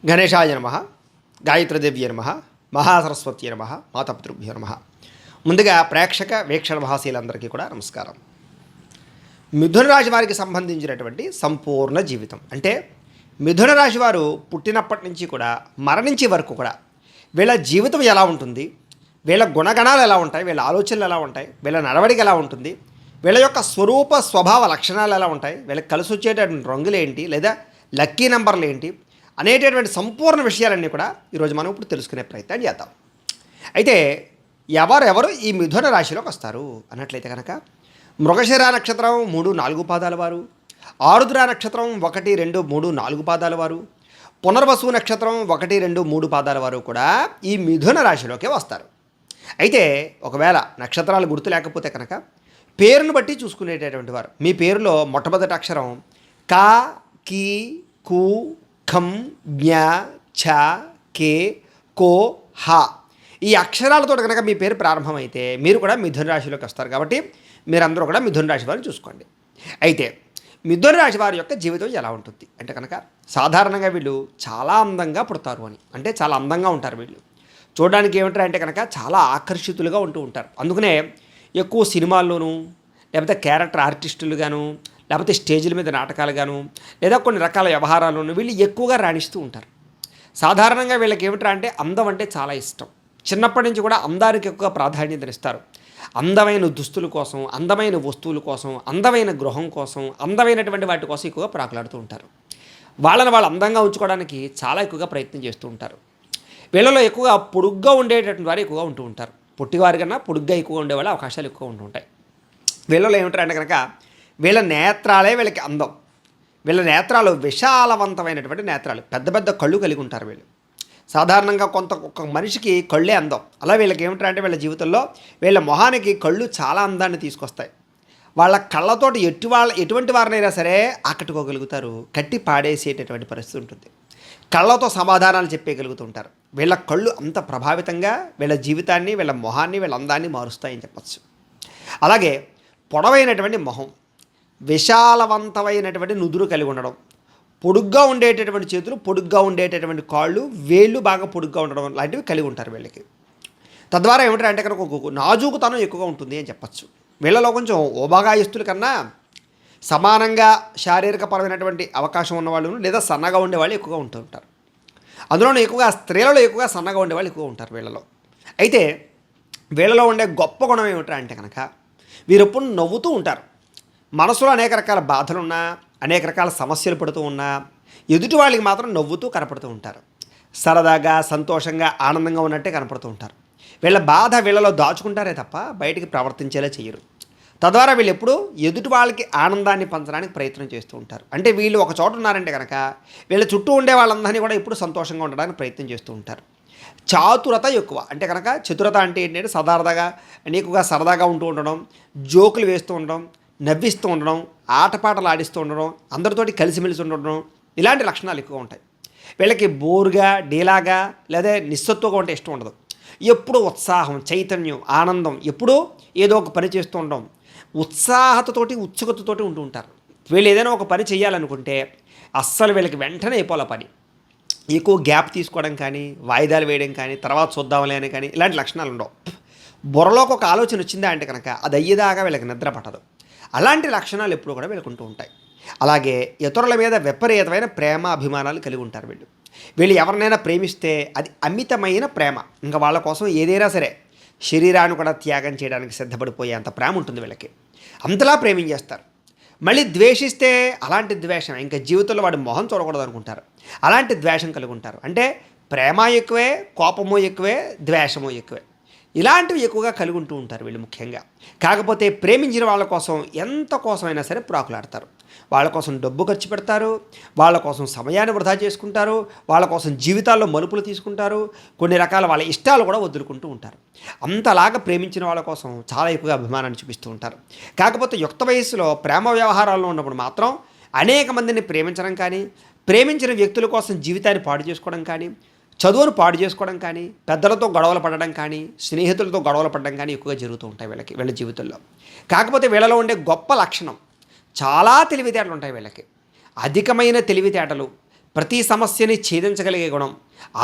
గణేశాయ నమః, గాయత్రీదేవ్యై నమః, మహాసరస్వత్యై నమః, మాతాపితృభ్యో నమః. ముందుగా ప్రేక్షక వీక్షణ మహాశీలందరికీ కూడా నమస్కారం. మిథున రాశి వారికి సంబంధించినటువంటి సంపూర్ణ జీవితం అంటే మిథున రాశి వారు పుట్టినప్పటి నుంచి కూడా మరణించే వరకు కూడా వీళ్ళ జీవితం ఎలా ఉంటుంది, వీళ్ళ గుణగణాలు ఎలా ఉంటాయి, వీళ్ళ ఆలోచనలు ఎలా ఉంటాయి, వీళ్ళ నడవడిక ఎలా ఉంటుంది, వీళ్ళ యొక్క స్వరూప స్వభావ లక్షణాలు ఎలా ఉంటాయి, వీళ్ళకి కలిసి వచ్చేటటువంటి రంగులు ఏంటి లేదా లక్కీ నెంబర్లు ఏంటి అనేటటువంటి సంపూర్ణ విషయాలన్నీ కూడా ఈరోజు మనం ఇప్పుడు తెలుసుకునే ప్రయత్నం చేద్దాం. అయితే ఎవరెవరు ఈ మిథున రాశిలోకి వస్తారు అన్నట్లయితే కనుక మృగశిర నక్షత్రం 3-4 పాదాల వారు, ఆరుద్ర నక్షత్రం 1, 2, 3, 4 పాదాల వారు, పునర్వసు నక్షత్రం 1, 2, 3 పాదాల వారు కూడా ఈ మిథున రాశిలోకి వస్తారు. అయితే ఒకవేళ నక్షత్రాలు గుర్తు లేకపోతే కనుక పేరును బట్టి చూసుకునేటటువంటి వారు మీ పేరులో మొట్టమొదటి అక్షరం కా, కీ, కు, ఖం, జ్ఞ, ఛ, కే, కో, హ ఈ అక్షరాలతో కనుక మీ పేరు ప్రారంభమైతే మీరు కూడా మిథున రాశిలోకి వస్తారు. కాబట్టి మీరందరూ కూడా మిథున రాశి వారిని చూసుకోండి. అయితే మిథున రాశి వారి యొక్క జీవితం ఎలా ఉంటుంది అంటే కనుక సాధారణంగా వీళ్ళు చాలా అందంగా పుడతారు అని, అంటే చాలా అందంగా ఉంటారు వీళ్ళు. చూడడానికి ఏమిటారు అంటే కనుక చాలా ఆకర్షితులుగా ఉంటూ ఉంటారు. అందుకనే ఎక్కువ సినిమాల్లోనూ లేకపోతే క్యారెక్టర్ ఆర్టిస్టులుగాను లేకపోతే స్టేజ్ల మీద నాటకాలుగాను లేదా కొన్ని రకాల వ్యవహారాల్లోనూ వీళ్ళు ఎక్కువగా రాణిస్తూ ఉంటారు. సాధారణంగా వీళ్ళకి ఏమిట్రా అంటే అందం అంటే చాలా ఇష్టం. చిన్నప్పటి నుంచి కూడా అందానికి ఎక్కువ ప్రాధాన్యతనిస్తారు. అందమైన దుస్తుల కోసం, అందమైన వస్తువుల కోసం, అందమైన గృహం కోసం, అందమైనటువంటి వాటి కోసం ఎక్కువగా ప్రాకులాడుతూ ఉంటారు. వాళ్ళని వాళ్ళు అందంగా ఉంచుకోవడానికి చాలా ఎక్కువగా ప్రయత్నం చేస్తూ ఉంటారు. వీళ్ళలో ఎక్కువగా పొడుగ్గా ఉండేటటువంటి వారు ఎక్కువగా ఉంటూ ఉంటారు. పొట్టివారి కన్నా పొడుగ్గా ఎక్కువ ఉండేవాళ్ళ అవకాశాలు ఎక్కువ ఉంటూ ఉంటాయి. వీళ్ళలో ఏమిటారంటే కనుక వీళ్ళ నేత్రాలే వీళ్ళకి అందం. వీళ్ళ నేత్రాలు విశాలవంతమైనటువంటి నేత్రాలు, పెద్ద పెద్ద కళ్ళు కలిగి ఉంటారు వీళ్ళు. సాధారణంగా ఒక మనిషికి కళ్ళే అందం. అలా వీళ్ళకి ఏమిటంటే వీళ్ళ జీవితంలో వీళ్ళ మొహానికి కళ్ళు చాలా అందాన్ని తీసుకొస్తాయి. వాళ్ళ కళ్ళతోటి ఎటువంటి వారినైనా సరే ఆకట్టుకోగలుగుతారు, కట్టి పాడేసేటటువంటి పరిస్థితి ఉంటుంది. కళ్ళతో సమాధానాలు చెప్పగలుగుతుంటారు. వీళ్ళ కళ్ళు అంత ప్రభావితంగా వీళ్ళ జీవితాన్ని, వీళ్ళ మొహాన్ని, వీళ్ళ అందాన్ని మారుస్తాయని చెప్పచ్చు. అలాగే పొడవైనటువంటి మొహం, విశాలవంతమైనటువంటి నుదురు కలిగి ఉండడం, పొడుగ్గా ఉండేటటువంటి చేతులు, పొడుగ్గా ఉండేటటువంటి కాళ్ళు, వేళ్ళు బాగా పొడుగ్గా ఉండడం లాంటివి కలిగి ఉంటారు వీళ్ళకి. తద్వారా ఏమిటంటే కనుక ఒక నాజూకుతనం ఎక్కువగా ఉంటుంది అని చెప్పచ్చు. వీళ్ళలో కొంచెం ఓబాగాయస్తుల కన్నా సమానంగా శారీరకపరమైనటువంటి అవకాశం ఉన్నవాళ్ళు లేదా సన్నగా ఉండేవాళ్ళు ఎక్కువగా ఉంటూ ఉంటారు. అందులోనూ ఎక్కువగా స్త్రీలలో ఎక్కువగా సన్నగా ఉండేవాళ్ళు ఎక్కువ ఉంటారు వీళ్ళలో. అయితే వీళ్ళలో ఉండే గొప్ప గుణం ఏమిటంటే అంటే కనుక వీరెప్పుడు నవ్వుతూ ఉంటారు. మనసులో అనేక రకాల బాధలున్నా, అనేక రకాల సమస్యలు పడుతూ ఉన్నా ఎదుటి వాళ్ళకి మాత్రం నవ్వుతూ కనపడుతూ ఉంటారు. సరదాగా, సంతోషంగా, ఆనందంగా ఉన్నట్టే కనపడుతూ ఉంటారు. వీళ్ళ బాధ వీళ్ళలో దాచుకుంటారే తప్ప బయటికి ప్రవర్తించేలా చేయరు. తద్వారా వీళ్ళు ఎప్పుడూ ఎదుటి వాళ్ళకి ఆనందాన్ని పంచడానికి ప్రయత్నం చేస్తూ ఉంటారు. అంటే వీళ్ళు ఒక చోట ఉన్నారంటే కనుక వీళ్ళ చుట్టూ ఉండే వాళ్ళందరినీ కూడా ఎప్పుడు సంతోషంగా ఉండడానికి ప్రయత్నం చేస్తూ ఉంటారు. చాతురత ఎక్కువ. అంటే కనుక చతురత అంటే ఏంటంటే ఎక్కువగా సరదాగా ఉంటూ ఉండడం, జోకులు వేస్తూ ఉండడం, నవ్విస్తూ ఉండడం, ఆటపాటలు ఆడిస్తూ ఉండడం, అందరితోటి కలిసిమెలిసి ఉండడం, ఇలాంటి లక్షణాలు ఎక్కువ ఉంటాయి. వీళ్ళకి బోరుగా, డీలాగా లేదా నిస్సత్తుగా ఉంటే ఇష్టం ఉండదు. ఎప్పుడు ఉత్సాహం, చైతన్యం, ఆనందం, ఎప్పుడూ ఏదో ఒక పని చేస్తూ ఉండడం, ఉత్సాహతతోటి, ఉత్సుకతతోటి ఉంటూ ఉంటారు. వీళ్ళు ఏదైనా ఒక పని చేయాలనుకుంటే అస్సలు వీళ్ళకి వెంటనే అయిపోలే పని. ఎక్కువ గ్యాప్ తీసుకోవడం కానీ, వాయిదాలు వేయడం కానీ, తర్వాత చూద్దాంలే అని కానీ ఇలాంటి లక్షణాలు ఉండవు. బుర్రలోకి ఒక ఆలోచన వచ్చిందా అంటే కనుక అది అయ్యేదాకా వీళ్ళకి నిద్ర పట్టదు. అలాంటి లక్షణాలు ఎప్పుడు కూడా వీళ్ళకుంటూ ఉంటాయి. అలాగే ఇతరుల మీద విపరీతమైన ప్రేమ, అభిమానాలు కలిగి ఉంటారు వీళ్ళు. వీళ్ళు ఎవరినైనా ప్రేమిస్తే అది అమితమైన ప్రేమ. ఇంకా వాళ్ళ కోసం ఏదైనా సరే శరీరాన్ని కూడా త్యాగం చేయడానికి సిద్ధపడిపోయే అంత ప్రేమ ఉంటుంది వీళ్ళకి. అంతలా ప్రేమించేస్తారు. మళ్ళీ ద్వేషిస్తే అలాంటి ద్వేషం ఇంకా జీవితంలో వాడి మొహం చూడకూడదు అనుకుంటారు. అలాంటి ద్వేషం కలిగి ఉంటారు. అంటే ప్రేమ ఎక్కువే, కోపము ఎక్కువే, ద్వేషము ఎక్కువే. ఇలాంటివి ఎక్కువగా కలిగి ఉంటూ ఉంటారు వీళ్ళు ముఖ్యంగా. కాకపోతే ప్రేమించిన వాళ్ళ కోసం ఎంత కోసమైనా సరే ప్రాకులాడతారు. వాళ్ళ కోసం డబ్బు ఖర్చు పెడతారు, వాళ్ళ కోసం సమయాన్ని వృధా చేసుకుంటారు, వాళ్ళ కోసం జీవితాల్లో మలుపులు తీసుకుంటారు, కొన్ని రకాల వాళ్ళ ఇష్టాలు కూడా వదులుకుంటూ ఉంటారు. అంతలాగా ప్రేమించిన వాళ్ళ కోసం చాలా ఎక్కువగా అభిమానాన్ని చూపిస్తూ ఉంటారు. కాకపోతే యుక్త వయస్సులో ప్రేమ వ్యవహారాల్లో ఉన్నప్పుడు మాత్రం అనేక మందిని ప్రేమించడం కానీ, ప్రేమించిన వ్యక్తుల కోసం జీవితాన్ని పాడు చేసుకోవడం కానీ, చదువును పాడు చేసుకోవడం కానీ, పెద్దలతో గొడవలు పడడం కానీ, స్నేహితులతో గొడవలు పడడం కానీ ఎక్కువగా జరుగుతూ ఉంటాయి వీళ్ళ జీవితంలో. కాకపోతే వీళ్ళలో ఉండే గొప్ప లక్షణం చాలా తెలివితేటలు ఉంటాయి వీళ్ళకి. అధికమైన తెలివితేటలు, ప్రతి సమస్యని ఛేదించగలిగే గుణం,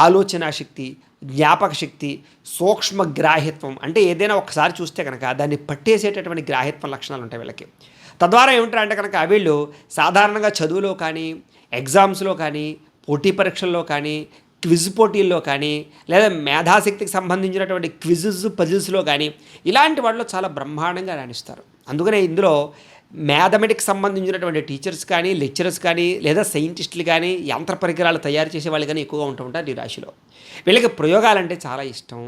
ఆలోచన శక్తి, జ్ఞాపక శక్తి, సూక్ష్మ గ్రాహ్యత్వం, అంటే ఏదైనా ఒకసారి చూస్తే కనుక దాన్ని పట్టేసేటటువంటి గ్రాహ్యత్వం లక్షణాలు ఉంటాయి వీళ్ళకి. తద్వారా ఏమిటంటే కనుక వీళ్ళు సాధారణంగా చదువులో కానీ, ఎగ్జామ్స్లో కానీ, పోటీ పరీక్షల్లో కానీ, క్విజ్ పోటీల్లో కానీ, లేదా మేధాశక్తికి సంబంధించినటువంటి క్విజెస్ పజిల్స్లో కానీ ఇలాంటి వాటిలో చాలా బ్రహ్మాండంగా రాణిస్తారు. అందుకనే ఇందులో మ్యాథమెటిక్స్ సంబంధించినటువంటి టీచర్స్ కానీ, లెక్చరర్స్ కానీ, లేదా సైంటిస్టులు కానీ, యంత్ర పరికరాలు తయారు చేసే వాళ్ళు కానీ ఎక్కువగా ఉంటూ ఉంటారు ఈ రాశిలో. వీళ్ళకి ప్రయోగాలంటే చాలా ఇష్టం,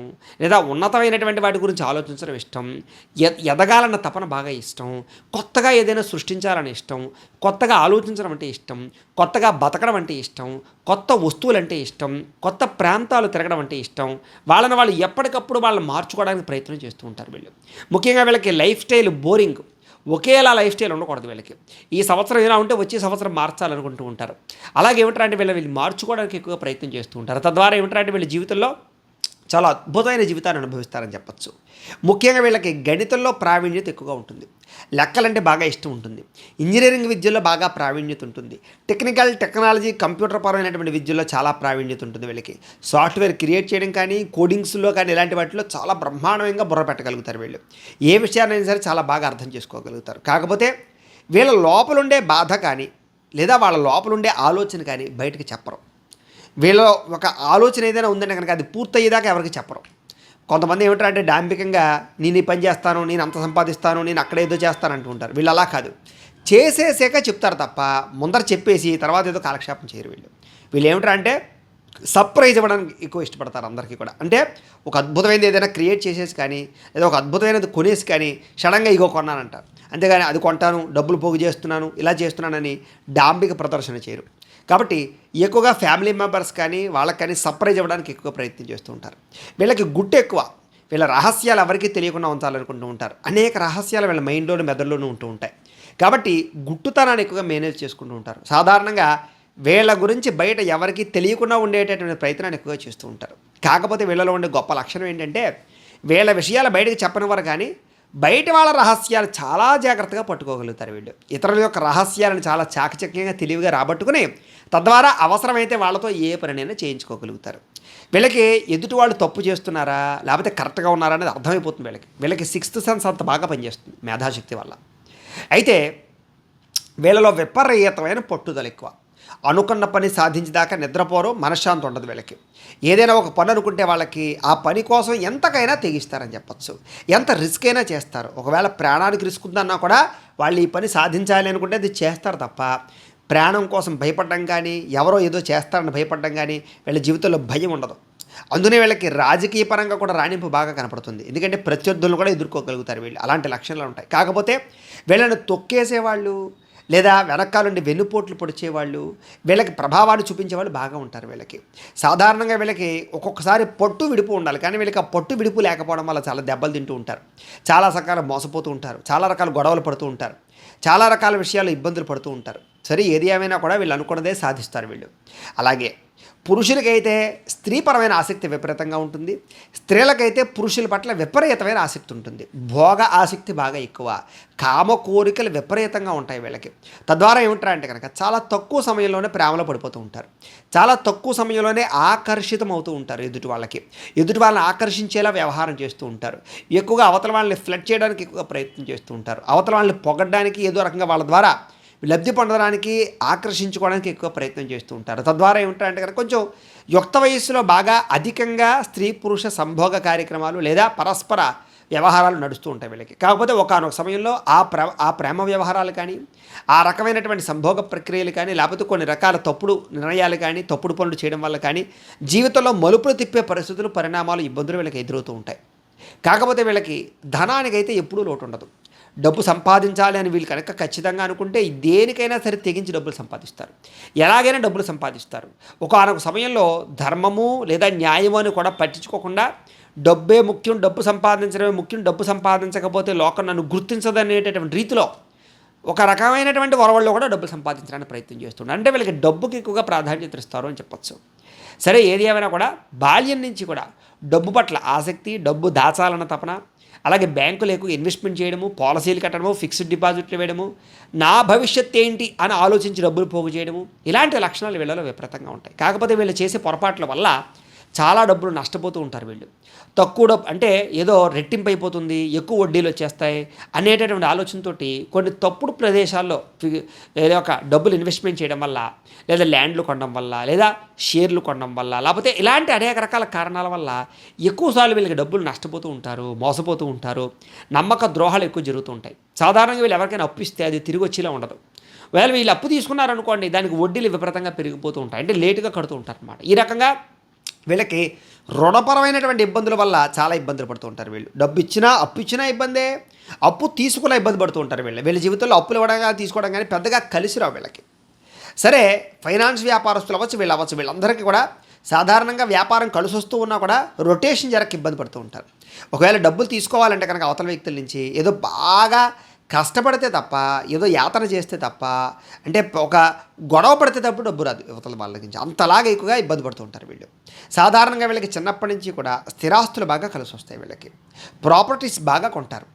లేదా ఉన్నతమైనటువంటి వాటి గురించి ఆలోచించడం ఇష్టం, ఎదగాలన్న తపన బాగా ఇష్టం, కొత్తగా ఏదైనా సృష్టించాలని ఇష్టం, కొత్తగా ఆలోచించడం అంటే ఇష్టం, కొత్తగా బతకడం అంటే ఇష్టం, కొత్త వస్తువులంటే ఇష్టం, కొత్త ప్రాంతాలు తిరగడం అంటే ఇష్టం. వాళ్ళని వాళ్ళు ఎప్పటికప్పుడు వాళ్ళని మార్చుకోవడానికి ప్రయత్నం చేస్తూ ఉంటారు వీళ్ళు. ముఖ్యంగా వీళ్ళకి లైఫ్ స్టైల్ బోరింగ్, ఒకేలా లైఫ్ స్టైల్ ఉండకూడదు వీళ్ళకి. ఈ సంవత్సరం ఇలా ఉంటే వచ్చే సంవత్సరం మార్చాలనుకుంటూ ఉంటారు. అలాగే ఏమిటంటే వీళ్ళు మార్చుకోవడానికి ఎక్కువగా ప్రయత్నం చేస్తూ ఉంటారు. తద్వారా ఏమిటంటే వీళ్ళ జీవితంలో చాలా అద్భుతమైన జీవితాన్ని అనుభవిస్తారని చెప్పచ్చు. ముఖ్యంగా వీళ్ళకి గణితంలో ప్రావీణ్యత ఎక్కువగా ఉంటుంది, లెక్కలంటే బాగా ఇష్టం ఉంటుంది, ఇంజనీరింగ్ విద్యల్లో బాగా ప్రావీణ్యత ఉంటుంది, టెక్నాలజీ కంప్యూటర్ పరమైనటువంటి విద్యల్లో చాలా ప్రావీణ్యత ఉంటుంది వీళ్ళకి. సాఫ్ట్వేర్ క్రియేట్ చేయడం కానీ, కోడింగ్స్లో కానీ ఇలాంటి వాటిలో చాలా బ్రహ్మాండంగా బుర్ర పెట్టగలుగుతారు వీళ్ళు. ఏ విషయాన్నైనా సరే చాలా బాగా అర్థం చేసుకోగలుగుతారు. కాకపోతే వీళ్ళ లోపలుండే బాధ కానీ, లేదా వాళ్ళ లోపలుండే ఆలోచన కానీ బయటకు చెప్పరు. వీళ్ళలో ఒక ఆలోచన ఏదైనా ఉందంటే కనుక అది పూర్తయ్యేదాకా ఎవరికి చెప్పరు. కొంతమంది ఏమిటంటే డాంబికంగా నేను ఈ పని చేస్తాను, నేను అంత సంపాదిస్తాను, నేను అక్కడ ఏదో చేస్తాను అంటూ ఉంటారు. వీళ్ళు అలా కాదు, చేసేసాక చెప్తారు తప్ప ముందర చెప్పేసి తర్వాత ఏదో కాలక్షేపం చేయరు వీళ్ళు. వీళ్ళు ఏమిటంటే సర్ప్రైజ్ ఇవ్వడానికి ఎక్కువ ఇష్టపడతారు అందరికీ కూడా. అంటే ఒక అద్భుతమైనది ఏదైనా క్రియేట్ చేసేసి కానీ, లేదా ఒక అద్భుతమైనది కొనేసి కానీ సడన్గా ఇగో కొన్నానంటారు. అంతేగాని అది కొంటాను, డబ్బులు పోగు చేస్తున్నాను, ఇలా చేస్తున్నానని డాంబిక ప్రదర్శన చేయరు. కాబట్టి ఎక్కువగా ఫ్యామిలీ మెంబర్స్ కానీ వాళ్ళకి కానీ సర్ప్రైజ్ ఇవ్వడానికి ఎక్కువ ప్రయత్నం చేస్తూ ఉంటారు. వీళ్ళకి గుట్టు ఎక్కువ, వీళ్ళ రహస్యాలు ఎవరికీ తెలియకుండా ఉంచాలనుకుంటూ ఉంటారు. అనేక రహస్యాలు వీళ్ళ మైండ్లోను మెదడులోనూ ఉంటూ ఉంటాయి. కాబట్టి గుట్టుతనాన్ని ఎక్కువగా మేనేజ్ చేసుకుంటూ ఉంటారు. సాధారణంగా వీళ్ళ గురించి బయట ఎవరికి తెలియకుండా ఉండేటటువంటి ప్రయత్నాన్ని ఎక్కువగా చేస్తూ ఉంటారు. కాకపోతే వీళ్ళలో ఉండే గొప్ప లక్షణం ఏంటంటే వీళ్ళ విషయాలు బయటకు చెప్పనివారు కానీ బయట వాళ్ళ రహస్యాలు చాలా జాగ్రత్తగా పట్టుకోగలుగుతారు వీళ్ళు. ఇతరుల యొక్క రహస్యాలను చాలా చాకచక్యంగా తెలివిగా రాబట్టుకుని తద్వారా అవసరమైతే వాళ్ళతో ఏ పనినైనా చేయించుకోగలుగుతారు. వీళ్ళకి ఎదుటి వాళ్ళు తప్పు చేస్తున్నారా లేకపోతే కరెక్ట్గా ఉన్నారా అనేది అర్థమైపోతుంది వీళ్ళకి సిక్స్త్ సెన్స్ అంత బాగా పనిచేస్తుంది మేధాశక్తి వల్ల. అయితే వీళ్ళలో విపరీతమైన పట్టుదల ఎక్కువ. అనుకున్న పని సాధించేదాకా నిద్రపోరు, మనశ్శాంతి ఉండదు వీళ్ళకి. ఏదైనా ఒక పని అనుకుంటే వాళ్ళకి ఆ పని కోసం ఎంతకైనా తెగిస్తారని చెప్పచ్చు. ఎంత రిస్క్ అయినా చేస్తారు. ఒకవేళ ప్రాణానికి రిస్క్ ఉందన్నా కూడా వాళ్ళు ఈ పని సాధించాలి అనుకుంటే అది చేస్తారు తప్ప ప్రాణం కోసం భయపడడం కానీ, ఎవరో ఏదో చేస్తారని భయపడడం కానీ వీళ్ళ జీవితంలో భయం ఉండదు. అందునే వీళ్ళకి రాజకీయ పరంగా కూడా రాణింపు బాగా కనపడుతుంది. ఎందుకంటే ప్రత్యర్థులను కూడా ఎదుర్కోగలుగుతారు వీళ్ళు. అలాంటి లక్షణాలు ఉంటాయి. కాకపోతే వీళ్ళని తొక్కేసేవాళ్ళు లేదా వెనకాలండి వెన్నుపోట్లు పొడిచేవాళ్ళు, వీళ్ళకి ప్రభావాన్ని చూపించేవాళ్ళు బాగా ఉంటారు వీళ్ళకి. సాధారణంగా వీళ్ళకి ఒక్కొక్కసారి పట్టు విడుపు ఉండాలి, కానీ వీళ్ళకి ఆ పట్టు విడుపు లేకపోవడం వల్ల చాలా దెబ్బలు తింటూ ఉంటారు, చాలా రకాల మోసపోతూ ఉంటారు, చాలా రకాల గొడవలు పడుతూ ఉంటారు, చాలా రకాల విషయాలు ఇబ్బందులు పడుతూ ఉంటారు. సరే ఏది ఏమైనా కూడా వీళ్ళు అనుకున్నదే సాధిస్తారు వీళ్ళు. అలాగే పురుషులకైతే స్త్రీపరమైన ఆసక్తి విపరీతంగా ఉంటుంది, స్త్రీలకైతే పురుషుల పట్ల విపరీతమైన ఆసక్తి ఉంటుంది. భోగ ఆసక్తి బాగా ఎక్కువ, కామ కోరికలు విపరీతంగా ఉంటాయి వీళ్ళకి. తద్వారా ఏమిటారంటే కనుక చాలా తక్కువ సమయంలోనే ప్రేమలో పడిపోతూ ఉంటారు, చాలా తక్కువ సమయంలోనే ఆకర్షితం అవుతూ ఉంటారు. ఎదుటి వాళ్ళని ఆకర్షించేలా వ్యవహారం చేస్తూ ఉంటారు. ఎక్కువగా అవతల వాళ్ళని ఫ్లడ్ చేయడానికి ఎక్కువగా ప్రయత్నం చేస్తూ ఉంటారు. అవతల వాళ్ళని పొగడ్డానికి ఏదో రకంగా వాళ్ళ ద్వారా లబ్ధి పొందడానికి ఆకర్షించుకోవడానికి ఎక్కువ ప్రయత్నం చేస్తూ ఉంటారు. తద్వారా ఏమిటంటే కనుక కొంచెం యుక్త వయస్సులో బాగా అధికంగా స్త్రీ పురుష సంభోగ కార్యక్రమాలు లేదా పరస్పర వ్యవహారాలు నడుస్తూ ఉంటాయి వీళ్ళకి. కాకపోతే ఒకానొక సమయంలో ఆ ప్రేమ వ్యవహారాలు కానీ, ఆ రకమైనటువంటి సంభోగ ప్రక్రియలు కానీ, లేకపోతే కొన్ని రకాల తప్పుడు నిర్ణయాలు కానీ, తప్పుడు పనులు చేయడం వల్ల కానీ జీవితంలో మలుపులు తిప్పే పరిస్థితులు, పరిణామాలు, ఇబ్బందులు వీళ్ళకి ఎదురవుతూ ఉంటాయి. కాకపోతే వీళ్ళకి ధనానికైతే ఎప్పుడూ లోటు ఉండదు. డబ్బు సంపాదించాలి అని వీళ్ళు కనుక ఖచ్చితంగా అనుకుంటే దేనికైనా సరే తెగించి డబ్బులు సంపాదిస్తారు, ఎలాగైనా డబ్బులు సంపాదిస్తారు. ఒకానొక సమయంలో ధర్మము లేదా న్యాయము అని కూడా పట్టించుకోకుండా డబ్బే ముఖ్యం, డబ్బు సంపాదించడమే ముఖ్యం, డబ్బు సంపాదించకపోతే లోకం నన్ను గుర్తించదనేటటువంటి రీతిలో ఒక రకమైనటువంటి వరవల్లో కూడా డబ్బులు సంపాదించడానికి ప్రయత్నం చేస్తున్నారు. అంటే వీళ్ళకి డబ్బుకి ఎక్కువగా ప్రాధాన్యత ఇస్తారు అని చెప్పచ్చు. సరే ఏది ఏమైనా కూడా బాల్యం నుంచి కూడా డబ్బు పట్ల ఆసక్తి, డబ్బు దాచాలన్న తపన, అలాగే బ్యాంకులు ఎక్కువ ఇన్వెస్ట్మెంట్ చేయడము, పాలసీలు కట్టడము, ఫిక్స్డ్ డిపాజిట్లు వేయడము, నా భవిష్యత్ ఏంటి అని ఆలోచించి డబ్బులు పోగు చేయడము, ఇలాంటి లక్షణాలు వీళ్ళలో విపరీతంగా ఉంటాయి. కాకపోతే వీళ్ళు చేసే పొరపాట్ల వల్ల చాలా డబ్బులు నష్టపోతూ ఉంటారు వీళ్ళు. తక్కువ డబ్బు అంటే ఏదో రెట్టింపు అయిపోతుంది, ఎక్కువ వడ్డీలు వచ్చేస్తాయి అనేటటువంటి ఆలోచనతోటి కొన్ని తప్పుడు ప్రదేశాల్లో ఏదో ఒక డబ్బులు ఇన్వెస్ట్మెంట్ చేయడం వల్ల, లేదా ల్యాండ్లు కొనడం వల్ల, లేదా షేర్లు కొనడం వల్ల, లేకపోతే ఇలాంటి అనేక రకాల కారణాల వల్ల ఎక్కువసార్లు వీళ్ళకి డబ్బులు నష్టపోతూ ఉంటారు, మోసపోతూ ఉంటారు, నమ్మక ద్రోహాలు ఎక్కువ జరుగుతూ ఉంటాయి. సాధారణంగా వీళ్ళు ఎవరికైనా అప్పు ఇస్తే అది తిరిగి వచ్చేలా ఉండదు. ఒకవేళ వీళ్ళు అప్పు తీసుకున్నారనుకోండి, దానికి వడ్డీలు విపరీతంగా పెరిగిపోతూ ఉంటాయి, అంటే లేటుగా కడుతూ ఉంటారు అన్నమాట. ఈ రకంగా వీళ్ళకి రుణపరమైనటువంటి ఇబ్బందుల వల్ల చాలా ఇబ్బందులు పడుతూ ఉంటారు. వీళ్ళు డబ్బు ఇచ్చినా అప్పు ఇచ్చినా ఇబ్బందే, అప్పు తీసుకున్నా ఇబ్బంది పడుతూ ఉంటారు. వీళ్ళ జీవితంలో అప్పులు ఇవ్వడం కానీ తీసుకోవడం కానీ పెద్దగా కలిసి రావు వీళ్ళకి. సరే, ఫైనాన్స్ వ్యాపారస్తులు అవ్వచ్చు, వీళ్ళు అవ్వచ్చు, వీళ్ళందరికీ కూడా సాధారణంగా వ్యాపారం కలిసి వస్తూ ఉన్నా కూడా రొటేషన్ జరగక ఇబ్బంది పడుతూ ఉంటారు. ఒకవేళ డబ్బులు తీసుకోవాలంటే కనుక అవతల వ్యక్తుల నుంచి ఏదో బాగా కష్టపడితే తప్ప, ఏదో యాతన చేస్తే తప్ప, అంటే ఒక గొడవ పడితే తప్ప డబ్బు రాదు యువతల వాళ్ళ నుంచి. అంతలాగా ఎక్కువగా ఇబ్బంది పడుతూ ఉంటారు వీళ్ళు. సాధారణంగా వీళ్ళకి చిన్నప్పటి నుంచి కూడా స్థిరాస్తులు బాగా కలిసి వస్తాయి. వీళ్ళకి ప్రాపర్టీస్ బాగా కొంటారు.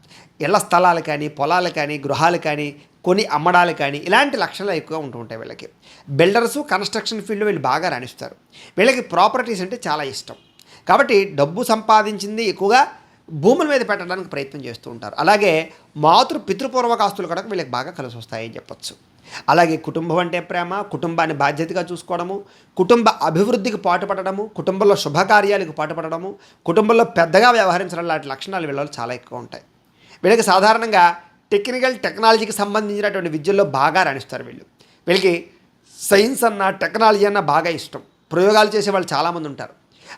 ఇళ్ల స్థలాలు కానీ, పొలాలు కానీ, గృహాలు కానీ కొని అమ్మడాలు కానీ ఇలాంటి లక్షణాలు ఎక్కువగా ఉంటూ ఉంటాయి వీళ్ళకి. బిల్డర్స్, కన్స్ట్రక్షన్ ఫీల్డ్లో వీళ్ళు బాగా రాణిస్తారు. వీళ్ళకి ప్రాపర్టీస్ అంటే చాలా ఇష్టం. కాబట్టి డబ్బు సంపాదించింది ఎక్కువగా భూముల మీద పెట్టడానికి ప్రయత్నం చేస్తూ ఉంటారు. అలాగే పితృపూర్వక ఆస్తులు కూడా వీళ్ళకి బాగా కలిసి వస్తాయని చెప్పొచ్చు. అలాగే కుటుంబం అంటే ప్రేమ, కుటుంబాన్ని బాధ్యతగా చూసుకోవడము, కుటుంబ అభివృద్ధికి పాటుపడడము, కుటుంబంలో శుభకార్యాలకు పాటుపడడము, కుటుంబంలో పెద్దగా వ్యవహరించడం లాంటి లక్షణాలు వీళ్ళలో చాలా ఎక్కువ ఉంటాయి. వీళ్ళకి సాధారణంగా టెక్నాలజీకి సంబంధించినటువంటి విద్యల్లో బాగా రాణిస్తారు వీళ్ళు. వీళ్ళకి సైన్స్ అన్న, టెక్నాలజీ అన్న బాగా ఇష్టం. ప్రయోగాలు చేసే వాళ్ళు చాలామంది ఉంటారు.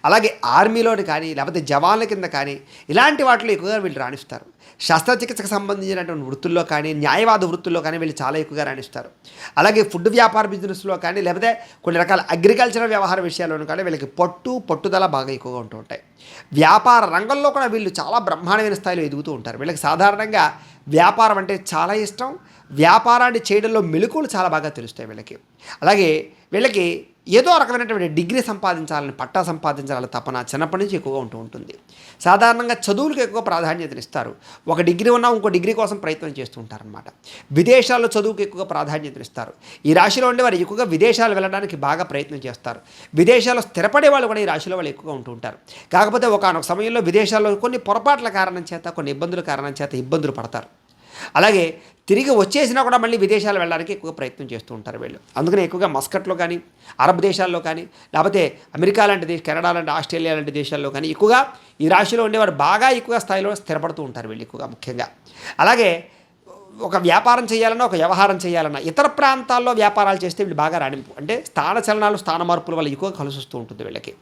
అలాగే ఆర్మీలోని కానీ, లేకపోతే జవాన్ల కింద కానీ ఇలాంటి వాటిలో ఎక్కువగా వీళ్ళు రాణిస్తారు. శస్త్రచికిత్సకు సంబంధించినటువంటి వృత్తుల్లో కానీ, న్యాయవాద వృత్తుల్లో కానీ వీళ్ళు చాలా ఎక్కువగా రాణిస్తారు. అలాగే ఫుడ్ వ్యాపార బిజినెస్లో కానీ, లేకపోతే కొన్ని రకాల అగ్రికల్చరల్ వ్యవహార విషయాల్లోనూ కానీ వీళ్ళకి పట్టుదల బాగా ఎక్కువగా ఉంటూ ఉంటాయి. వ్యాపార రంగంలో కూడా వీళ్ళు చాలా బ్రహ్మాండమైన స్థాయిలో ఎదుగుతూ ఉంటారు. వీళ్ళకి సాధారణంగా వ్యాపారం అంటే చాలా ఇష్టం. వ్యాపారాన్ని చేయడంలో మెలకువలు చాలా బాగా తెలుస్తాయి వీళ్ళకి. అలాగే వీళ్ళకి ఏదో రకమైనటువంటి డిగ్రీ సంపాదించాలని, పట్టా సంపాదించాలని తపన చిన్నప్పటి నుంచి ఎక్కువగా ఉంటూ ఉంటుంది. సాధారణంగా చదువులకు ఎక్కువ ప్రాధాన్యతనిస్తారు. ఒక డిగ్రీ ఉన్నా ఇంకో డిగ్రీ కోసం ప్రయత్నం చేస్తూ ఉంటారనమాట. విదేశాల్లో చదువుకు ఎక్కువగా ప్రాధాన్యతనిస్తారు. ఈ రాశిలో ఉండే వారు ఎక్కువగా విదేశాలు వెళ్ళడానికి బాగా ప్రయత్నం చేస్తారు. విదేశాల్లో స్థిరపడే వాళ్ళు కూడా ఈ రాశిలో వాళ్ళు ఎక్కువగా ఉంటూ ఉంటారు. కాకపోతే ఒకానొక సమయంలో విదేశాల్లో కొన్ని పొరపాట్ల కారణం చేత, కొన్ని ఇబ్బందుల కారణం చేత ఇబ్బందులు పడతారు. అలాగే తిరిగి వచ్చేసినా కూడా మళ్ళీ విదేశాలు వెళ్ళడానికి ఎక్కువగా ప్రయత్నం చేస్తూ ఉంటారు వీళ్ళు. అందుకనే ఎక్కువగా మస్కట్లో కానీ, అరబ్ దేశాల్లో కానీ, లేకపోతే అమెరికా లాంటి దేశం, కెనడా లాంటి, ఆస్ట్రేలియా లాంటి దేశాల్లో కానీ ఎక్కువగా ఈ రాశిలో ఉండేవారు బాగా ఎక్కువగా స్థాయిలో స్థిరపడుతూ ఉంటారు వీళ్ళు ఎక్కువగా ముఖ్యంగా. అలాగే ఒక వ్యాపారం చేయాలన్నా, ఒక వ్యవహారం చేయాలన్నా, ఇతర ప్రాంతాల్లో వ్యాపారాలు చేస్తే వీళ్ళు బాగా రాణింపు, అంటే స్థాన చలనాలు, స్థాన మార్పుల వల్ల ఎక్కువగా కలిసి వస్తూ ఉంటుంది వీళ్ళకి.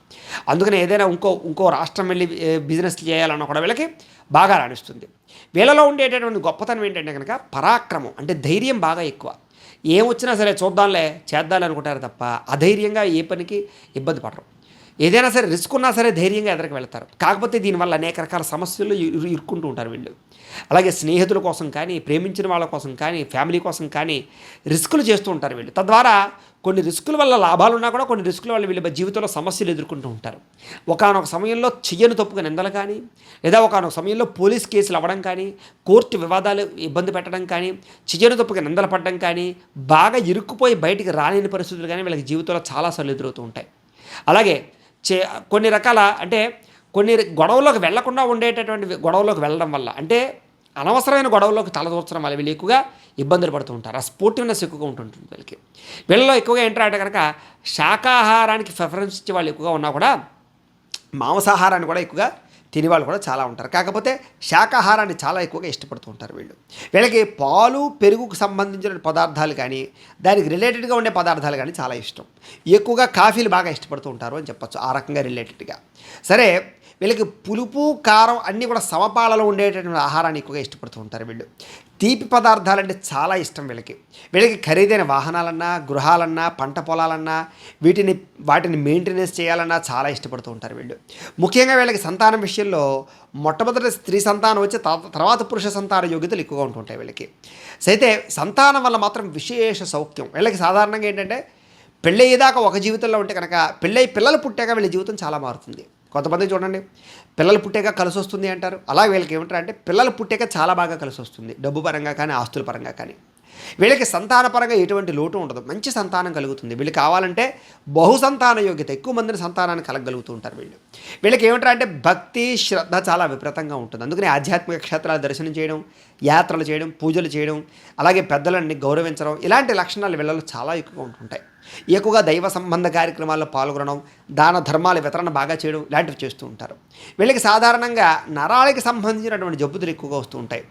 అందుకని ఏదైనా ఇంకో రాష్ట్రం వెళ్ళి బిజినెస్ చేయాలన్నా కూడా వీళ్ళకి బాగా రాణిస్తుంది. వీళ్ళలో ఉండేటటువంటి గొప్పతనం ఏంటంటే కనుక పరాక్రమం, అంటే ధైర్యం బాగా ఎక్కువ. ఏం వచ్చినా సరే చూద్దాంలే, చేద్దాంలే అనుకుంటారు తప్ప అధైర్యంగా ఏ పనికి ఇబ్బంది పడరు. ఏదైనా సరే రిస్క్ ఉన్నా సరే ధైర్యంగా ఎదురుకు వెళ్తారు. కాకపోతే దీనివల్ల అనేక రకాల సమస్యలు ఇరుక్కుంటూ ఉంటారు వీళ్ళు. అలాగే స్నేహితుల కోసం కానీ, ప్రేమించిన వాళ్ళ కోసం కానీ, ఫ్యామిలీ కోసం కానీ రిస్కులు చేస్తూ ఉంటారు వీళ్ళు. తద్వారా కొన్ని రిస్కుల వల్ల లాభాలు ఉన్నా కూడా కొన్ని రిస్కుల వల్ల వీళ్ళ జీవితంలో సమస్యలు ఎదుర్కొంటూ ఉంటారు. ఒకానొక సమయంలో చెయ్యని తప్పుగా నిందలు కానీ, లేదా ఒకానొక సమయంలో పోలీస్ కేసులు అవ్వడం కానీ, కోర్టు వివాదాలు ఇబ్బంది పెట్టడం కానీ, చెయ్యని తప్పుగా నిందలు పడడం కానీ, బాగా ఇరుక్కుపోయి బయటికి రాలేని పరిస్థితులు కానీ వీళ్ళకి జీవితంలో చాలాసార్లు ఎదురవుతూ ఉంటాయి. అలాగే కొన్ని రకాల, అంటే కొన్ని గొడవల్లోకి వెళ్లకుండా ఉండేటటువంటి గొడవల్లోకి వెళ్ళడం వల్ల, అంటే అనవసరమైన గొడవల్లోకి తలదూర్చడం వల్ల వీళ్ళు ఎక్కువగా ఇబ్బందులు పడుతూ ఉంటారు. ఆ స్పోర్టివ్నెస్ ఎక్కువగా ఉంటుంటుంది వీళ్ళకి. వీళ్ళలో ఎక్కువగా ఏంటంటే కనుక శాకాహారానికి ప్రిఫరెన్స్ ఇచ్చే వాళ్ళు ఎక్కువగా ఉన్నా కూడా మాంసాహారాన్ని కూడా ఎక్కువగా తినేవాళ్ళు కూడా చాలా ఉంటారు. కాకపోతే శాకాహారాన్ని చాలా ఎక్కువగా ఇష్టపడుతూ ఉంటారు వీళ్ళు. వీళ్ళకి పాలు, పెరుగుకు సంబంధించిన పదార్థాలు కానీ, దానికి రిలేటెడ్గా ఉండే పదార్థాలు కానీ చాలా ఇష్టం. ఎక్కువగా కాఫీలు బాగా ఇష్టపడుతూ ఉంటారు అని చెప్పచ్చు, ఆ రకంగా రిలేటెడ్గా. సరే, వీళ్ళకి పులుపు, కారం అన్నీ కూడా సమపాలలో ఉండేటటువంటి ఆహారాన్ని ఎక్కువగా ఇష్టపడుతూ ఉంటారు వీళ్ళు. తీపి పదార్థాలంటే చాలా ఇష్టం వీళ్ళకి. ఖరీదైన వాహనాలన్నా, గృహాలన్నా, పంట పొలాలన్నా వాటిని మెయింటెనెన్స్ చేయాలన్నా చాలా ఇష్టపడుతూ ఉంటారు వీళ్ళు. ముఖ్యంగా వీళ్ళకి సంతానం విషయంలో మొట్టమొదటి స్త్రీ సంతానం వచ్చి తర్వాత పురుష సంతాన యోగ్యతలు ఎక్కువగా ఉంటుంటాయి వీళ్ళకి. అయితే సంతానం వల్ల మాత్రం విశేష సౌఖ్యం. వీళ్ళకి సాధారణంగా ఏంటంటే పెళ్ళయ్యేదాకా ఒక జీవితంలో ఉంటే కనుక పెళ్ళై పిల్లలు పుట్టాక వీళ్ళ జీవితం చాలా మారుతుంది. కొంతమంది చూడండి, పిల్లలు పుట్టాక కలిసి వస్తుంది అంటారు. అలా వీళ్ళకి ఏమంటారు అంటే పిల్లలు పుట్టాక చాలా బాగా కలిసి వస్తుంది, డబ్బు పరంగా కానీ ఆస్తుల పరంగా కానీ. వీళ్ళకి సంతానపరంగా ఎటువంటి లోటు ఉండదు, మంచి సంతానం కలుగుతుంది. వీళ్ళు కావాలంటే బహుసంతాన యోగ్యత, ఎక్కువ మందిని సంతానాన్ని కలగలుగుతూ ఉంటారు. వీళ్ళకి ఏమంటారు అంటే భక్తి శ్రద్ధ చాలా విపరీతంగా ఉంటుంది. అందుకని ఆధ్యాత్మిక క్షేత్రాలు దర్శనం చేయడం, యాత్రలు చేయడం, పూజలు చేయడం, అలాగే పెద్దలని గౌరవించడం, ఇలాంటి లక్షణాలు వీళ్ళలో చాలా ఎక్కువగా ఉంటుంటాయి. ఎక్కువగా దైవ సంబంధ కార్యక్రమాల్లో పాల్గొనడం, దాన ధర్మాల వితరణ బాగా చేయడం, ఇలాంటివి చేస్తూ ఉంటారు. వీళ్ళకి సాధారణంగా నరాలకి సంబంధించినటువంటి జబ్బులు ఎక్కువగా వస్తూ ఉంటాయి.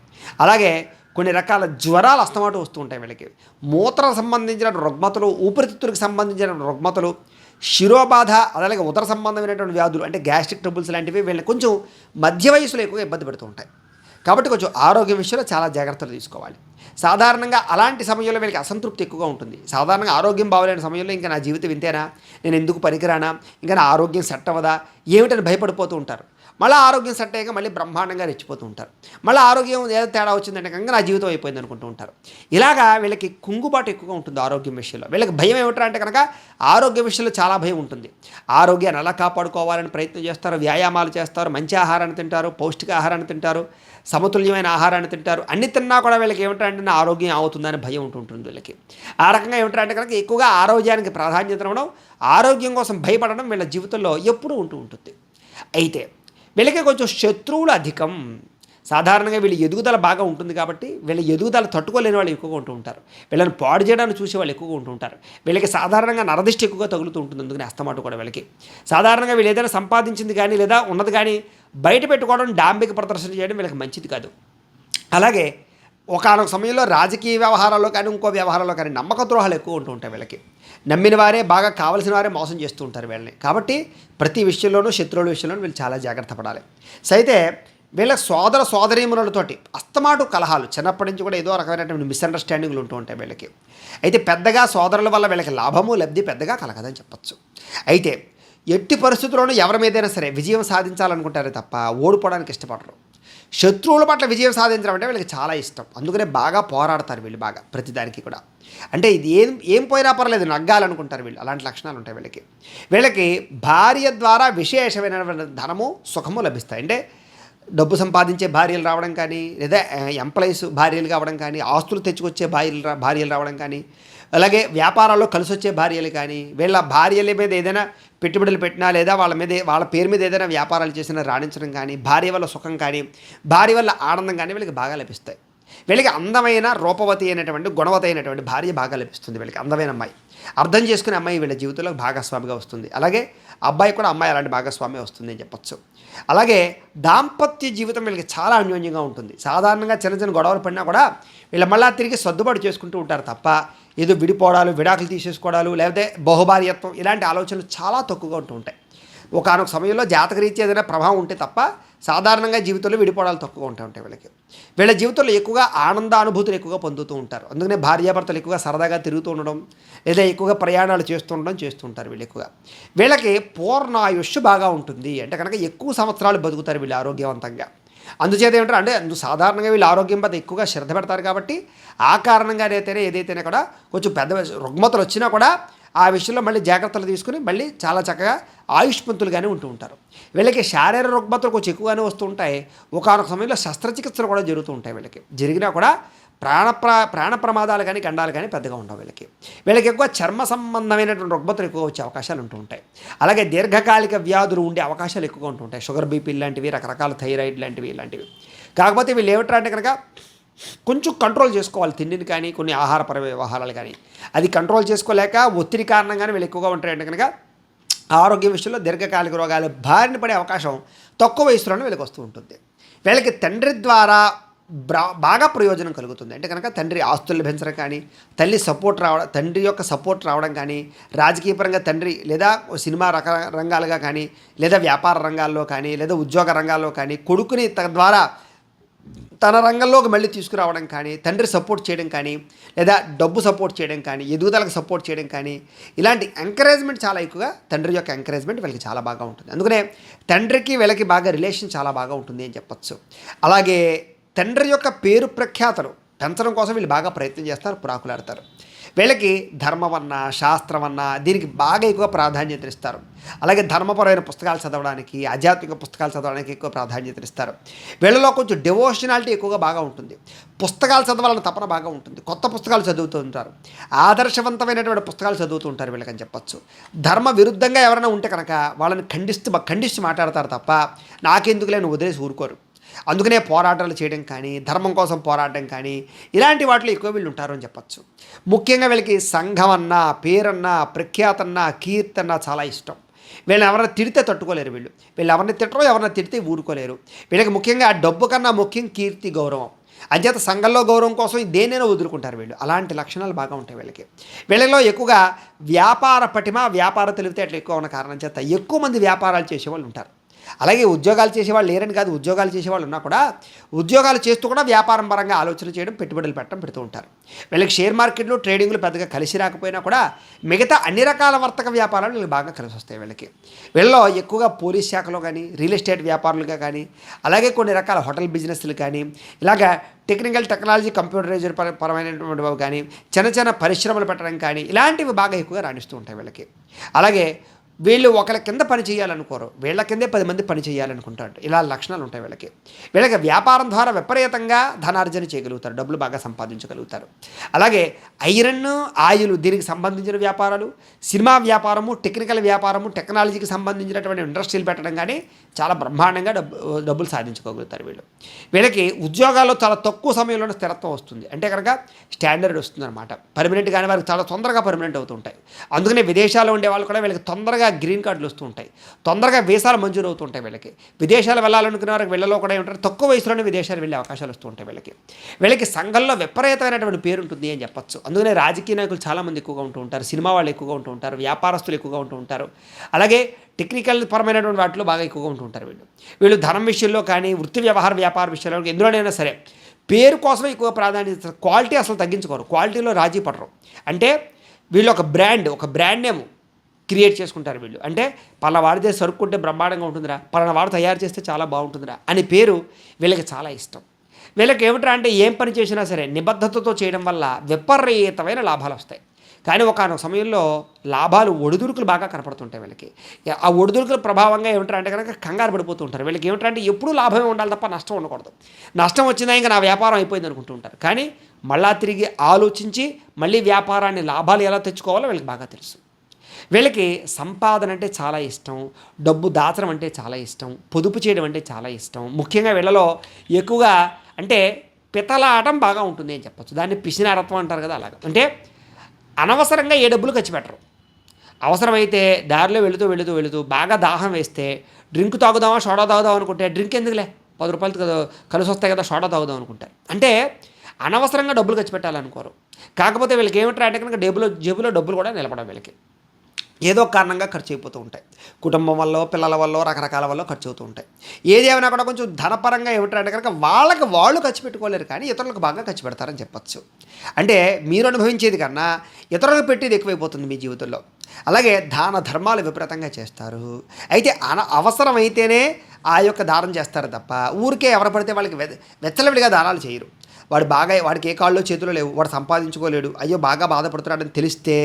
అలాగే కొన్ని రకాల జ్వరాలు అస్తమాటు వస్తూ ఉంటాయి వీళ్ళకి. మూత్ర సంబంధించిన రుగ్మతలు, ఊపిరితిత్తులకు సంబంధించిన రుగ్మతలు, శిరోబాధ, అలాగే ఉదర సంబంధమైనటువంటి వ్యాధులు అంటే గ్యాస్ట్రిక్ ట్రబుల్స్ లాంటివి వీళ్ళని కొంచెం మధ్య వయసులో ఎక్కువగా ఇబ్బంది పెడుతూ ఉంటాయి. కాబట్టి కొంచెం ఆరోగ్య విషయంలో చాలా జాగ్రత్తలు తీసుకోవాలి. సాధారణంగా అలాంటి సమయంలో వీళ్ళకి అసంతృప్తి ఎక్కువగా ఉంటుంది. సాధారణంగా ఆరోగ్యం బాగోలేని సమయంలో ఇంకా నా జీవితం ఇంతేనా, నేను ఎందుకు పనికిరానా, ఇంకా నా ఆరోగ్యం సెట్ అవ్వదా, ఏమిటని భయపడిపోతూ ఉంటారు. మళ్ళీ ఆరోగ్యం సెట్ అయ్యాక మళ్ళీ బ్రహ్మాండంగా రెచ్చిపోతూ ఉంటారు. మళ్ళీ ఆరోగ్యం ఏదో తేడా వచ్చిందంటే కనుక నా జీవితం అయిపోయింది అనుకుంటూ ఉంటారు. ఇలాగా వీళ్ళకి కుంగుబాటు ఎక్కువగా ఉంటుంది ఆరోగ్యం విషయంలో. వీళ్ళకి భయం ఏమిటంటే కనుక ఆరోగ్య విషయంలో చాలా భయం ఉంటుంది. ఆరోగ్యాన్ని ఎలా కాపాడుకోవాలని ప్రయత్నం చేస్తారు, వ్యాయామాలు చేస్తారు, మంచి ఆహారాన్ని తింటారు, పౌష్టిక ఆహారాన్ని తింటారు, సమతుల్యమైన ఆహారాన్ని తింటారు. అన్ని తిన్నా కూడా వీళ్ళకి ఏమిటంటే నా ఆరోగ్యం అవుతుందని భయం ఉంటుంటుంది వీళ్ళకి. ఆ రకంగా ఏమిటంటే కనుక ఎక్కువగా ఆరోగ్యానికి ప్రాధాన్యత ఇవ్వడం, ఆరోగ్యం కోసం భయపడడం వీళ్ళ జీవితంలో ఎప్పుడూ ఉంటుంది. అయితే వీళ్ళకి కొంచెం శత్రువులు అధికం. సాధారణంగా వీళ్ళ ఎదుగుదల బాగా ఉంటుంది కాబట్టి వీళ్ళ ఎదుగుదల తట్టుకోలేని వాళ్ళు ఎక్కువగా ఉంటూ ఉంటారు. వీళ్ళని పాడు చేయడానికి చూసే వాళ్ళు ఎక్కువగా ఉంటూ ఉంటారు. వీళ్ళకి సాధారణంగా నరదిష్టి ఎక్కువగా తగులుతూ ఉంటుంది. అందుకని అస్తమాట కూడా వీళ్ళకి సాధారణంగా వీళ్ళు ఏదైనా సంపాదించింది కానీ లేదా ఉన్నది కానీ బయట పెట్టుకోవడం, డాంబిక ప్రదర్శన చేయడం వీళ్ళకి మంచిది కాదు. అలాగే ఒకానొక సమయంలో రాజకీయ వ్యవహారాల్లో కానీ ఇంకో వ్యవహారాల్లో కానీ నమ్మక ద్రోహాలు ఎక్కువ ఉంటూ ఉంటాయి వీళ్ళకి. నమ్మిన వారే, బాగా కావలసిన వారే మోసం చేస్తూ ఉంటారు వీళ్ళని. కాబట్టి ప్రతి విషయంలోనూ శత్రువుల విషయంలోనూ వీళ్ళు చాలా జాగ్రత్త పడాలి. అయితే వీళ్ళ సోదర సోదరీమణులతోటి అస్తమాటు కలహాలు, చిన్నప్పటి నుంచి కూడా ఏదో రకమైనటువంటి మిస్అండర్స్టాండింగ్లు ఉంటూ ఉంటాయి వీళ్ళకి. అయితే పెద్దగా సోదరుల వల్ల వీళ్ళకి లాభము లబ్ధి పెద్దగా కలగదని చెప్పచ్చు. అయితే ఎట్టి పరిస్థితుల్లోనూ ఎవరి మీదైనా సరే విజయం సాధించాలనుకుంటారే తప్ప ఓడిపోవడానికి ఇష్టపడరు. శత్రువుల పట్ల విజయం సాధించడం అంటే వీళ్ళకి చాలా ఇష్టం. అందుకనే బాగా పోరాడతారు వీళ్ళు, బాగా ప్రతిదానికి కూడా. అంటే ఇది ఏం పోయినా పర్లేదు నగ్గాలనుకుంటారు వీళ్ళు. అలాంటి లక్షణాలు ఉంటాయి వీళ్ళకి. వీళ్ళకి భార్య ద్వారా విశేషమైన ధనము సుఖము లభిస్తాయి. అంటే డబ్బు సంపాదించే భార్యలు రావడం కానీ, లేదా ఎంప్లాయీస్ భార్యలు కావడం కానీ, ఆస్తులు తెచ్చుకొచ్చే భార్యలు రావడం కానీ, అలాగే వ్యాపారాల్లో కలిసి వచ్చే భార్యలు కానీ, వీళ్ళ భార్యల మీద ఏదైనా పెట్టుబడులు పెట్టినా లేదా వాళ్ళ పేరు మీద ఏదైనా వ్యాపారాలు చేసినా రాణించడం కానీ, భార్య వల్ల సుఖం కానీ, భార్య వల్ల ఆనందం కానీ వీళ్ళకి బాగా లభిస్తాయి. వీళ్ళకి అందమైన రూపవతి అయినటువంటి గుణవతి అయినటువంటి భార్య బాగా లభిస్తుంది. వీళ్ళకి అందమైన అమ్మాయి, అర్థం చేసుకునే అమ్మాయి వీళ్ళ జీవితంలో భాగస్వామిగా వస్తుంది. అలాగే అబ్బాయి కూడా అమ్మాయి అలాంటి భాగస్వామి వస్తుంది అని చెప్పచ్చు. అలాగే దాంపత్య జీవితం వీళ్ళకి చాలా అన్యోన్యంగా ఉంటుంది. సాధారణంగా చిన్న చిన్న గొడవలు పడినా కూడా వీళ్ళు మళ్ళీ తిరిగి సర్దుబాటు చేసుకుంటూ ఉంటారు తప్ప ఏదో విడిపోవడాలు, విడాకులు తీసేసుకోవడాలు, లేకపోతే బహుభార్యత్వం ఇలాంటి ఆలోచనలు చాలా తక్కువగా ఉంటూ ఉంటాయి. ఒకనొక సమయంలో జాతకరీత్యా ఏదైనా ప్రభావం ఉంటే తప్ప సాధారణంగా జీవితంలో విడిపోవడాలు తక్కువగా ఉంటాయి వీళ్ళకి. వీళ్ళ జీవితంలో ఎక్కువగా ఆనంద అనుభూతులు ఎక్కువగా పొందుతూ ఉంటారు. అందుకనే భార్యాభర్తలు ఎక్కువగా సరదాగా తిరుగుతూ ఉండడం, లేదా ఎక్కువగా ప్రయాణాలు చేస్తుంటారు వీళ్ళు ఎక్కువగా. వీళ్ళకి పూర్ణాయుష్ బాగా ఉంటుంది. అంటే కనుక ఎక్కువ సంవత్సరాలు బతుకుతారు వీళ్ళు ఆరోగ్యవంతంగా. అందుచేత ఏమంటారు అంటే సాధారణంగా వీళ్ళు ఆరోగ్యం పట్ల ఎక్కువగా శ్రద్ధ పెడతారు కాబట్టి ఆ కారణంగా ఏదైతేనే కూడా కొంచెం పెద్ద రుగ్మతలు వచ్చినా కూడా ఆ విషయంలో మళ్ళీ జాగ్రత్తలు తీసుకుని మళ్ళీ చాలా చక్కగా ఆయుష్మంతులుగానే ఉంటూ ఉంటారు. వీళ్ళకి శారీరక రుగ్మతలు కొంచెం ఎక్కువగానే వస్తూ ఉంటాయి. ఒకనొక సమయంలో శస్త్రచికిత్సలు కూడా జరుగుతూ ఉంటాయి వీళ్ళకి. జరిగినా కూడా ప్రాణ ప్రమాదాలు కానీ గండాలు కానీ పెద్దగా ఉండవు వీళ్ళకి. వీళ్ళకి ఎక్కువ చర్మ సంబంధమైనటువంటి రుగ్మతలు ఎక్కువ వచ్చే అవకాశాలు ఉంటూ ఉంటాయి. అలాగే దీర్ఘకాలిక వ్యాధులు ఉండే అవకాశాలు ఎక్కువగా ఉంటూ ఉంటాయి. షుగర్ బీపీ లాంటివి, రకరకాల థైరాయిడ్ లాంటివి ఇలాంటివి. కాకపోతే వీళ్ళు ఏమిటంటే కనుక కొంచెం కంట్రోల్ చేసుకోవాలి తిండిని కానీ, కొన్ని ఆహారపర వ్యవహారాలు కానీ. అది కంట్రోల్ చేసుకోలేక ఒత్తిడి కారణంగానే వీళ్ళు ఎక్కువగా ఉంటాయంటే కనుక ఆరోగ్య విషయంలో దీర్ఘకాలిక రోగాలు బారిన పడే అవకాశం తక్కువ వయసులోనే వీళ్ళకి వస్తూ ఉంటుంది. వీళ్ళకి తండ్రి ద్వారా బాగా ప్రయోజనం కలుగుతుంది. అంటే కనుక తండ్రి ఆస్తులు లభించడం కానీ, తండ్రి యొక్క సపోర్ట్ రావడం కానీ, రాజకీయపరంగా తండ్రి లేదా సినిమా రంగాలుగా కానీ, లేదా వ్యాపార రంగాల్లో కానీ, లేదా ఉద్యోగ రంగాల్లో కానీ కొడుకుని ద్వారా తన రంగంలోకి మళ్ళీ తీసుకురావడం కానీ, తండ్రి సపోర్ట్ చేయడం కానీ, లేదా డబ్బు సపోర్ట్ చేయడం కానీ, ఎదుగుదలకు సపోర్ట్ చేయడం కానీ, ఇలాంటి ఎంకరేజ్మెంట్ చాలా ఎక్కువగా తండ్రి యొక్క ఎంకరేజ్మెంట్ వీళ్ళకి చాలా బాగా ఉంటుంది. అందుకనే తండ్రికి వీళ్ళకి బాగా రిలేషన్ చాలా బాగా ఉంటుంది అని చెప్పచ్చు. అలాగే తండ్రి యొక్క పేరు ప్రఖ్యాతలు పెంచడం కోసం వీళ్ళు బాగా ప్రయత్నం చేస్తారు, ప్రాకులాడతారు. వీళ్ళకి ధర్మమన్న శాస్త్రమన్న దీనికి బాగా ఎక్కువ ప్రాధాన్యత ఇస్తారు. అలాగే ధర్మపరమైన పుస్తకాలు చదవడానికి, ఆధ్యాత్మిక పుస్తకాలు చదవడానికి ఎక్కువ ప్రాధాన్యత ఇస్తారు. వీళ్ళలో కొంచెం డివోషనాలిటీ ఎక్కువగా బాగా ఉంటుంది. పుస్తకాలు చదవాలని తపన బాగా ఉంటుంది. కొత్త పుస్తకాలు చదువుతూ ఉంటారు. ఆదర్శవంతమైనటువంటి పుస్తకాలు చదువుతూ ఉంటారు వీళ్ళకని చెప్పచ్చు. ధర్మ విరుద్ధంగా ఎవరైనా ఉంటే కనుక వాళ్ళని ఖండిస్తూ మాట్లాడతారు తప్ప నాకెందుకులే నువ్వు వదిలేసి ఊరుకోరు. అందుకనే పోరాటాలు చేయడం కానీ, ధర్మం కోసం పోరాటం కానీ, ఇలాంటి వాటిలో ఎక్కువ వీళ్ళు ఉంటారు అని చెప్పచ్చు. ముఖ్యంగా వీళ్ళకి సంఘం అన్నా, పేరన్నా, ప్రఖ్యాతన్నా, కీర్తన్నా చాలా ఇష్టం. వీళ్ళని ఎవరైనా తిడితే తట్టుకోలేరు. వీళ్ళు ఎవరిని తిట్టరో, ఎవరైనా తిడితే ఊరుకోలేరు. వీళ్ళకి ముఖ్యంగా డబ్బు కన్నా ముఖ్యం కీర్తి, గౌరవం. అంచేత సంఘంలో గౌరవం కోసం దేనైనా వదులుకుంటారు వీళ్ళు. అలాంటి లక్షణాలు బాగా ఉంటాయి వీళ్ళకి. వీళ్ళలో ఎక్కువగా వ్యాపార పటిమ, వ్యాపార తెలివితేటలు ఎక్కువ ఉన్న కారణం చేత ఎక్కువ మంది వ్యాపారాలు చేసేవాళ్ళు ఉంటారు. అలాగే ఉద్యోగాలు చేసేవాళ్ళు లేరని కాదు, ఉద్యోగాలు చేసేవాళ్ళు ఉన్నా కూడా ఉద్యోగాలు చేస్తూ కూడా వ్యాపారం పరంగా ఆలోచన చేయడం, పెట్టుబడులు పెడుతూ ఉంటారు. వీళ్ళకి షేర్ మార్కెట్లు, ట్రేడింగ్లు పెద్దగా కలిసి రాకపోయినా కూడా మిగతా అన్ని రకాల వర్తక వ్యాపారాలు వీళ్ళకి బాగా కలిసి వస్తాయి. వీళ్ళలో ఎక్కువగా పోలీస్ శాఖలో కానీ, రియల్ ఎస్టేట్ వ్యాపారులుగా కానీ, అలాగే కొన్ని రకాల హోటల్ బిజినెస్లు కానీ, ఇలాగా టెక్నాలజీ, కంప్యూటరైజర్ పరమైనటువంటి కానీ, చిన్న పరిశ్రమలు పెట్టడం కానీ, ఇలాంటివి బాగా ఎక్కువగా రాణిస్తూ ఉంటాయి వీళ్ళకి. అలాగే వీళ్ళు ఒకరి కింద పని చేయాలనుకోరు, వీళ్ళ కిందే 10 మంది పని చేయాలనుకుంటారు. ఇలా లక్షణాలు ఉంటాయి వీళ్ళకి వ్యాపారం ద్వారా విపరీతంగా ధనార్జన చేయగలుగుతారు, డబ్బులు బాగా సంపాదించగలుగుతారు. అలాగే ఐరన్, ఆయిల్ దీనికి సంబంధించిన వ్యాపారాలు, సినిమా వ్యాపారము, టెక్నికల్ వ్యాపారము, టెక్నాలజీకి సంబంధించినటువంటి ఇండస్ట్రీలు పెట్టడం కానీ చాలా బ్రహ్మాండంగా డబ్బులు సాధించుకోగలుగుతారు వీళ్ళకి ఉద్యోగాల్లో చాలా తక్కువ సమయంలోనే స్థిరత్వం వస్తుంది. అంటే కనుక స్టాండర్డ్ వస్తుందన్నమాట. పర్మనెంట్ కానీ వారికి చాలా తొందరగా పర్మనెంట్ అవుతుంటాయి. అందుకనే విదేశాల్లో ఉండే వాళ్ళు కూడా వీళ్ళకి తొందరగా గ్రీన్ కార్డులు వస్తూ ఉంటాయి, తొందరగా వీసాలు మంజూరు అవుతూ ఉంటాయి. విదేశాలు వెళ్ళాలనుకునే వారికి వీళ్ళలో కూడా ఏమంటారు, తక్కువ వయసులోనే విదేశాలు వెళ్ళే అవకాశాలు వస్తూ ఉంటాయి. వీళ్ళకి సంఘంలో విపరీతమైనటువంటి పేరు ఉంటుంది అని చెప్పచ్చు. అందుకనే రాజకీయ నాయకులు చాలామంది ఎక్కువగా ఉంటూ ఉంటారు, సినిమా వాళ్ళు ఎక్కువగా ఉంటూ ఉంటారు, వ్యాపారస్తులు ఎక్కువగా ఉంటూ ఉంటారు. అలాగే టెక్నికల్ పరమైనటువంటి వాటిలో బాగా ఎక్కువగా ఉంటూ ఉంటారు. వీళ్ళు ధనం విషయంలో కానీ, వృత్తి వ్యాపార విషయంలో ఎందులోనైనా సరే పేరు కోసమే ఎక్కువ ప్రాధాన్యత ఇస్తారు. క్వాలిటీ అసలు తగ్గించుకోరు, క్వాలిటీలో రాజీ పడరు. అంటే వీళ్ళు ఒక బ్రాండ్ నేమ్ క్రియేట్ చేసుకుంటారు అంటే పలానా వాడితే సరుక్కుంటే బ్రహ్మాండంగా ఉంటుందిరా, పలానా వాడు తయారు చేస్తే చాలా బాగుంటుందిరా అని పేరు వీళ్ళకి చాలా ఇష్టం. వీళ్ళకి ఏమిట్రా అంటే ఏం పని చేసినా సరే నిబద్ధతతో చేయడం వల్ల విపరీతమైన లాభాలు వస్తాయి. కానీ ఒకనొక సమయంలో లాభాలు ఒడిదుడుకులు బాగా కనపడుతుంటాయి వీళ్ళకి. ఆ ఒడిదుడుకుల ప్రభావంగా ఏమిటంటే అంటే కనుక కంగారు పడిపోతూ ఉంటారు. వీళ్ళకి ఏమిటంటే ఎప్పుడూ లాభమే ఉండాలి తప్ప నష్టం ఉండకూడదు. నష్టం వచ్చిందా ఇంకా నా వ్యాపారం అయిపోయింది అనుకుంటూ ఉంటారు. కానీ మళ్ళా తిరిగి ఆలోచించి మళ్ళీ వ్యాపారాన్ని లాభాలు ఎలా తెచ్చుకోవాలో వీళ్ళకి బాగా తెలుసు. వీళ్ళకి సంపాదన అంటే చాలా ఇష్టం, డబ్బు దాచడం అంటే చాలా ఇష్టం, పొదుపు చేయడం అంటే చాలా ఇష్టం. ముఖ్యంగా వీళ్ళలో ఎక్కువగా అంటే పితలాటం బాగా ఉంటుంది అని చెప్పచ్చు. దాన్ని పిసినారత్వం అంటారు కదా, అలాగా. అంటే అనవసరంగా ఏ డబ్బులు ఖర్చు పెట్టరు. అవసరమైతే దారిలో వెళుతూ బాగా దాహం వేస్తే డ్రింక్ తాగుదామా, సోడా తాగుదాం అనుకుంటే డ్రింక్ ఎందుకులే 10 రూపాయలు కలిసి వస్తాయి కదా, సోడా తాగుదాం అనుకుంటారు. అంటే అనవసరంగా డబ్బులు ఖర్చు పెట్టాలనుకోరు. కాకపోతే వీళ్ళకి ఏమిటంటే అంటే కనుక జేబులో డబ్బులు కూడా నిలబడం వీళ్ళకి ఏదో కారణంగా ఖర్చు అయిపోతూ ఉంటాయి. కుటుంబం వల్ల, పిల్లల వల్ల, రకరకాల వల్ల ఖర్చు అవుతూ ఉంటాయి. ఏది ఏమైనా కూడా కొంచెం ధనపరంగా ఏమిటంటే కనుక వాళ్ళు ఖర్చు పెట్టుకోలేరు, కానీ ఇతరులకు బాగా ఖర్చు పెడతారని చెప్పచ్చు. అంటే మీరు అనుభవించేది కన్నా ఇతరులకు పెట్టేది ఎక్కువైపోతుంది మీ జీవితంలో. అలాగే దాన ధర్మాలు విపరీతంగా చేస్తారు. అయితే అవసరమైతేనే ఆ యొక్క దానం చేస్తారు తప్ప ఊరికే ఎవరు పడితే వాళ్ళకి వెచ్చలవిడిగా దానాలు చేయరు. వాడికి ఏ కాళ్ళలో చేతులు లేవు, వాడు సంపాదించుకోలేడు, అయ్యో బాగా బాధపడుతున్నాడని తెలిస్తే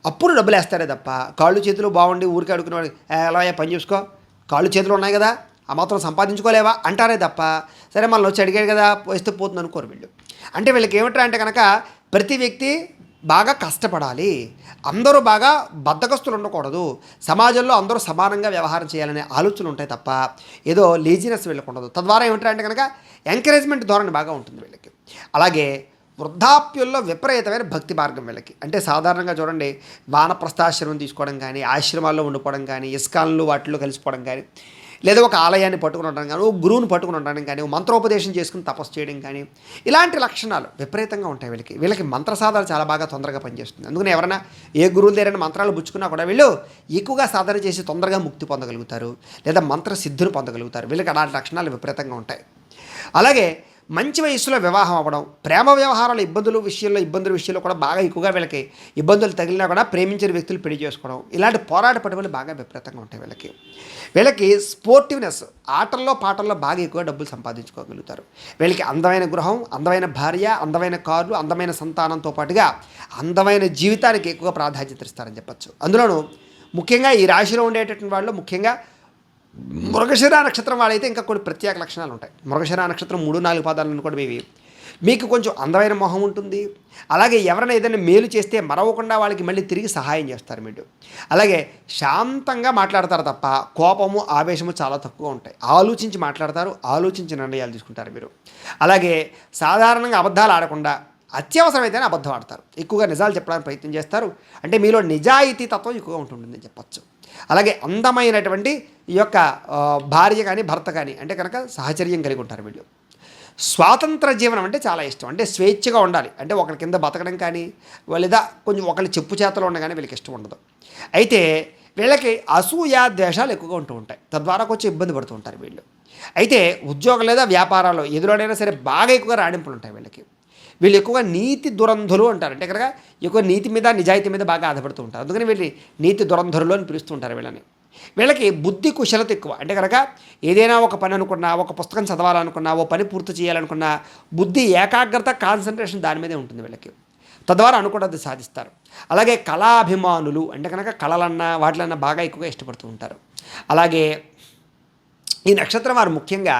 అప్పుడు డబ్బులు వేస్తారే తప్ప కాళ్ళు చేతులు బాగుండి ఊరికే అడుగుకునేవాడు ఎలా పని చూసుకో, కాళ్ళు చేతులు ఉన్నాయి కదా, ఆ మాత్రం సంపాదించుకోలేవా అంటారే తప్ప సరే మనల్ని వచ్చి అడిగాడు కదా వేస్తే పోతుంది అనుకోరు వీళ్ళు. అంటే వీళ్ళకి ఏమిటంటే అంటే కనుక ప్రతి వ్యక్తి బాగా కష్టపడాలి, అందరూ బాగా బద్ధకస్తులు ఉండకూడదు, సమాజంలో అందరూ సమానంగా వ్యవహారం చేయాలనే ఆలోచనలు ఉంటాయి తప్ప ఏదో లేజినెస్ వీళ్ళకు ఉండదు. తద్వారా ఏమిటంటే కనుక ఎంకరేజ్మెంట్ ధోరణి బాగా ఉంటుంది వీళ్ళకి. అలాగే వృద్ధాప్యంలో విపరీతమైన భక్తి మార్గం వీళ్ళకి. అంటే సాధారణంగా చూడండి, వానప్రస్థాశ్రమం తీసుకోవడం కానీ, ఆశ్రమాల్లో ఉండిపోవడం కానీ, ఇస్కాన్లు వాటిల్లో కలిసిపోవడం కానీ, లేదా ఒక ఆలయాన్ని పట్టుకుని ఉండడం కానీ, ఒక గురువుని పట్టుకుని ఉండడం కానీ, మంత్రోపదేశం చేసుకుని తపస్సు చేయడం కానీ, ఇలాంటి లక్షణాలు విపరీతంగా ఉంటాయి వీళ్ళకి మంత్ర సాధన చాలా బాగా తొందరగా పనిచేస్తుంది. అందుకని ఎవరైనా ఏ గురువుల దగ్గర మంత్రాలు పుచ్చుకున్నా కూడా వీళ్ళు ఎక్కువగా సాధన చేసి తొందరగా ముక్తి పొందగలుగుతారు, లేదా మంత్ర సిద్ధిని పొందగలుగుతారు. వీళ్ళకి అలాంటి లక్షణాలు విపరీతంగా ఉంటాయి. అలాగే మంచి వయసులో వివాహం అవ్వడం, ప్రేమ వ్యవహారాల ఇబ్బందుల విషయంలో కూడా బాగా ఎక్కువగా వీళ్ళకి ఇబ్బందులు తగిలినా కూడా ప్రేమించిన వ్యక్తులు పెళ్లి చేసుకోవడం, ఇలాంటి పోరాట పట్టుబడులు బాగా విపరీతంగా ఉంటాయి వీళ్ళకి స్పోర్టివ్నెస్, ఆటల్లో పాటల్లో బాగా ఎక్కువ డబ్బులు సంపాదించుకోగలుగుతారు. వీళ్ళకి అందమైన గృహం, అందమైన భార్య, అందమైన కార్లు, అందమైన సంతానంతో పాటుగా అందమైన జీవితానికి ఎక్కువగా ప్రాధాన్యత ఇస్తారని చెప్పచ్చు. అందులోనూ ముఖ్యంగా ఈ రాశిలో ఉండేటటువంటి వాళ్ళు ముఖ్యంగా మృగశిర నక్షత్రం వాళ్ళైతే ఇంకా కొన్ని ప్రత్యేక లక్షణాలు ఉంటాయి. మృగశిర నక్షత్రం 3-4 పాదాలను కూడా మీకు కొంచెం అందమైన మొహం ఉంటుంది. అలాగే ఎవరైనా ఏదైనా మేలు చేస్తే మరవకుండా వాళ్ళకి మళ్ళీ తిరిగి సహాయం చేస్తారు మీరు. అలాగే శాంతంగా మాట్లాడతారు తప్ప కోపము ఆవేశము చాలా తక్కువ ఉంటాయి. ఆలోచించి మాట్లాడతారు, ఆలోచించి నిర్ణయాలు తీసుకుంటారు మీరు. అలాగే సాధారణంగా అబద్ధాలు ఆడకుండా అత్యవసరమైతేనే అబద్ధం ఆడతారు. ఎక్కువగా నిజాలు చెప్పడానికి ప్రయత్నం చేస్తారు. అంటే మీలో నిజాయితీ తత్వం ఎక్కువగా ఉంటుందని చెప్పచ్చు. అలాగే అందమైనటువంటి ఈ యొక్క భార్య కానీ భర్త కానీ అంటే కనుక సహచర్యం కలిగి ఉంటారు వీళ్ళు. స్వాతంత్ర జీవనం అంటే చాలా ఇష్టం. అంటే స్వేచ్ఛగా ఉండాలి. అంటే ఒకరి కింద బతకడం కానీ లేదా కొంచెం ఒకరి చెప్పు చేతలో ఉండగానే వీళ్ళకి ఇష్టం ఉండదు. అయితే వీళ్ళకి అసూయ ద్వేషాలు ఎక్కువగా ఉంటూ ఉంటాయి. తద్వారా కొంచెం ఇబ్బంది పడుతూ ఉంటారు వీళ్ళు. అయితే ఉద్యోగం లేదా వ్యాపారాల్లో ఎదురుడైనా సరే బాగా ఎక్కువగా రాణింపులు ఉంటాయి వీళ్ళు ఎక్కువగా నీతి దురంధులు అంటారు. అంటే కనుక ఎక్కువ నీతి మీద నిజాయితీ మీద బాగా ఆధారపడుతూ ఉంటారు. అందుకని వీళ్ళని నీతి దురంధరులు అని పిలుస్తూ ఉంటారు వీళ్ళకి బుద్ధి కుశలత ఎక్కువ. అంటే కనుక ఏదైనా ఒక పని అనుకున్నా, ఒక పుస్తకం చదవాలనుకున్నా, ఓ పని పూర్తి చేయాలనుకున్నా బుద్ధి ఏకాగ్రత, కాన్సన్ట్రేషన్ దాని మీదే ఉంటుంది వీళ్ళకి. తద్వారా అనుకున్నది సాధిస్తారు. అలాగే కళాభిమానులు అంటే కనుక కళలన్నా వాటిలన్నా బాగా ఎక్కువగా ఇష్టపడుతూ ఉంటారు. అలాగే ఈ నక్షత్రం వారు ముఖ్యంగా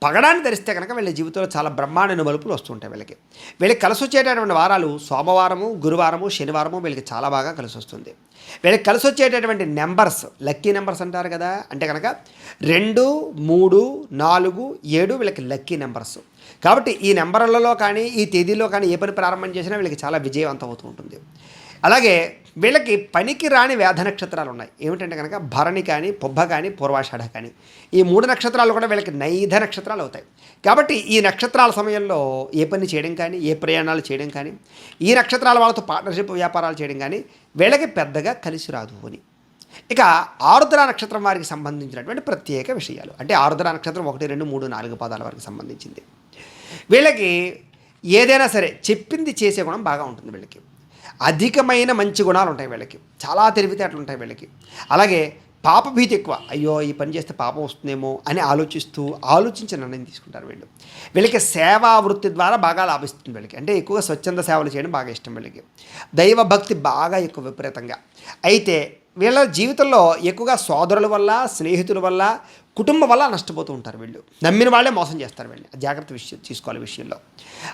పగడాన్ని ధరిస్తే కనుక వీళ్ళ జీవితంలో చాలా బ్రహ్మాండమైన మలుపులు వస్తుంటాయి వీళ్ళకి కలిసి వచ్చేటటువంటి వారాలు సోమవారము, గురువారము, శనివారము వీళ్ళకి చాలా బాగా కలిసి వస్తుంది. వీళ్ళకి కలిసి వచ్చేటటువంటి నెంబర్స్ లక్కీ నెంబర్స్ అంటారు కదా, అంటే కనుక 2, 3, 4, 7 వీళ్ళకి లక్కీ నెంబర్స్. కాబట్టి ఈ నెంబర్లలో కానీ ఈ తేదీలో కానీ ఏ పని ప్రారంభం చేసినా వీళ్ళకి చాలా విజయవంతం అవుతూ ఉంటుంది. అలాగే వీళ్ళకి పనికి రాని వేధ నక్షత్రాలు ఉన్నాయి. ఏమిటంటే కనుక భరణి కానీ, పుబ్బ కానీ, పూర్వాషాఢ కానీ ఈ 3 నక్షత్రాలు కూడా వీళ్ళకి నైధ నక్షత్రాలు అవుతాయి. కాబట్టి ఈ నక్షత్రాల సమయంలో ఏ పని చేయడం కానీ, ఏ ప్రయాణాలు చేయడం కానీ, ఈ నక్షత్రాల వాళ్ళతో పార్ట్నర్షిప్ వ్యాపారాలు చేయడం కానీ వీళ్ళకి పెద్దగా కలిసి రాదు అని. ఇక ఆరుద్ర నక్షత్రం వారికి సంబంధించినటువంటి ప్రత్యేక విషయాలు. అంటే ఆరుద్ర నక్షత్రం 1, 2, 3, 4 పాదాల వారికి సంబంధించింది. వీళ్ళకి ఏదైనా సరే చెప్పింది చేసే గుణం బాగా ఉంటుంది వీళ్ళకి. అధికమైన మంచి గుణాలు ఉంటాయి వీళ్ళకి. చాలా తెలివితేటలు ఉంటాయి వీళ్ళకి. అలాగే పాపభీతి ఎక్కువ. అయ్యో ఈ పని చేస్తే పాపం వస్తుందేమో అని ఆలోచించి నిర్ణయం తీసుకుంటారు వీళ్ళకి సేవా వృత్తి ద్వారా బాగా లాభిస్తుంది వీళ్ళకి. అంటే ఎక్కువగా స్వచ్ఛంద సేవలు చేయడం బాగా ఇష్టం వీళ్ళకి. దైవభక్తి బాగా ఎక్కువ విపరీతంగా. అయితే వీళ్ళ జీవితంలో ఎక్కువగా సోదరుల వల్ల, స్నేహితుల వల్ల, కుటుంబం వల్ల నష్టపోతూ ఉంటారు వీళ్ళు. నమ్మిన వాళ్ళే మోసం చేస్తారు వీళ్ళని. జాగ్రత్త తీసుకోవాలి విషయంలో.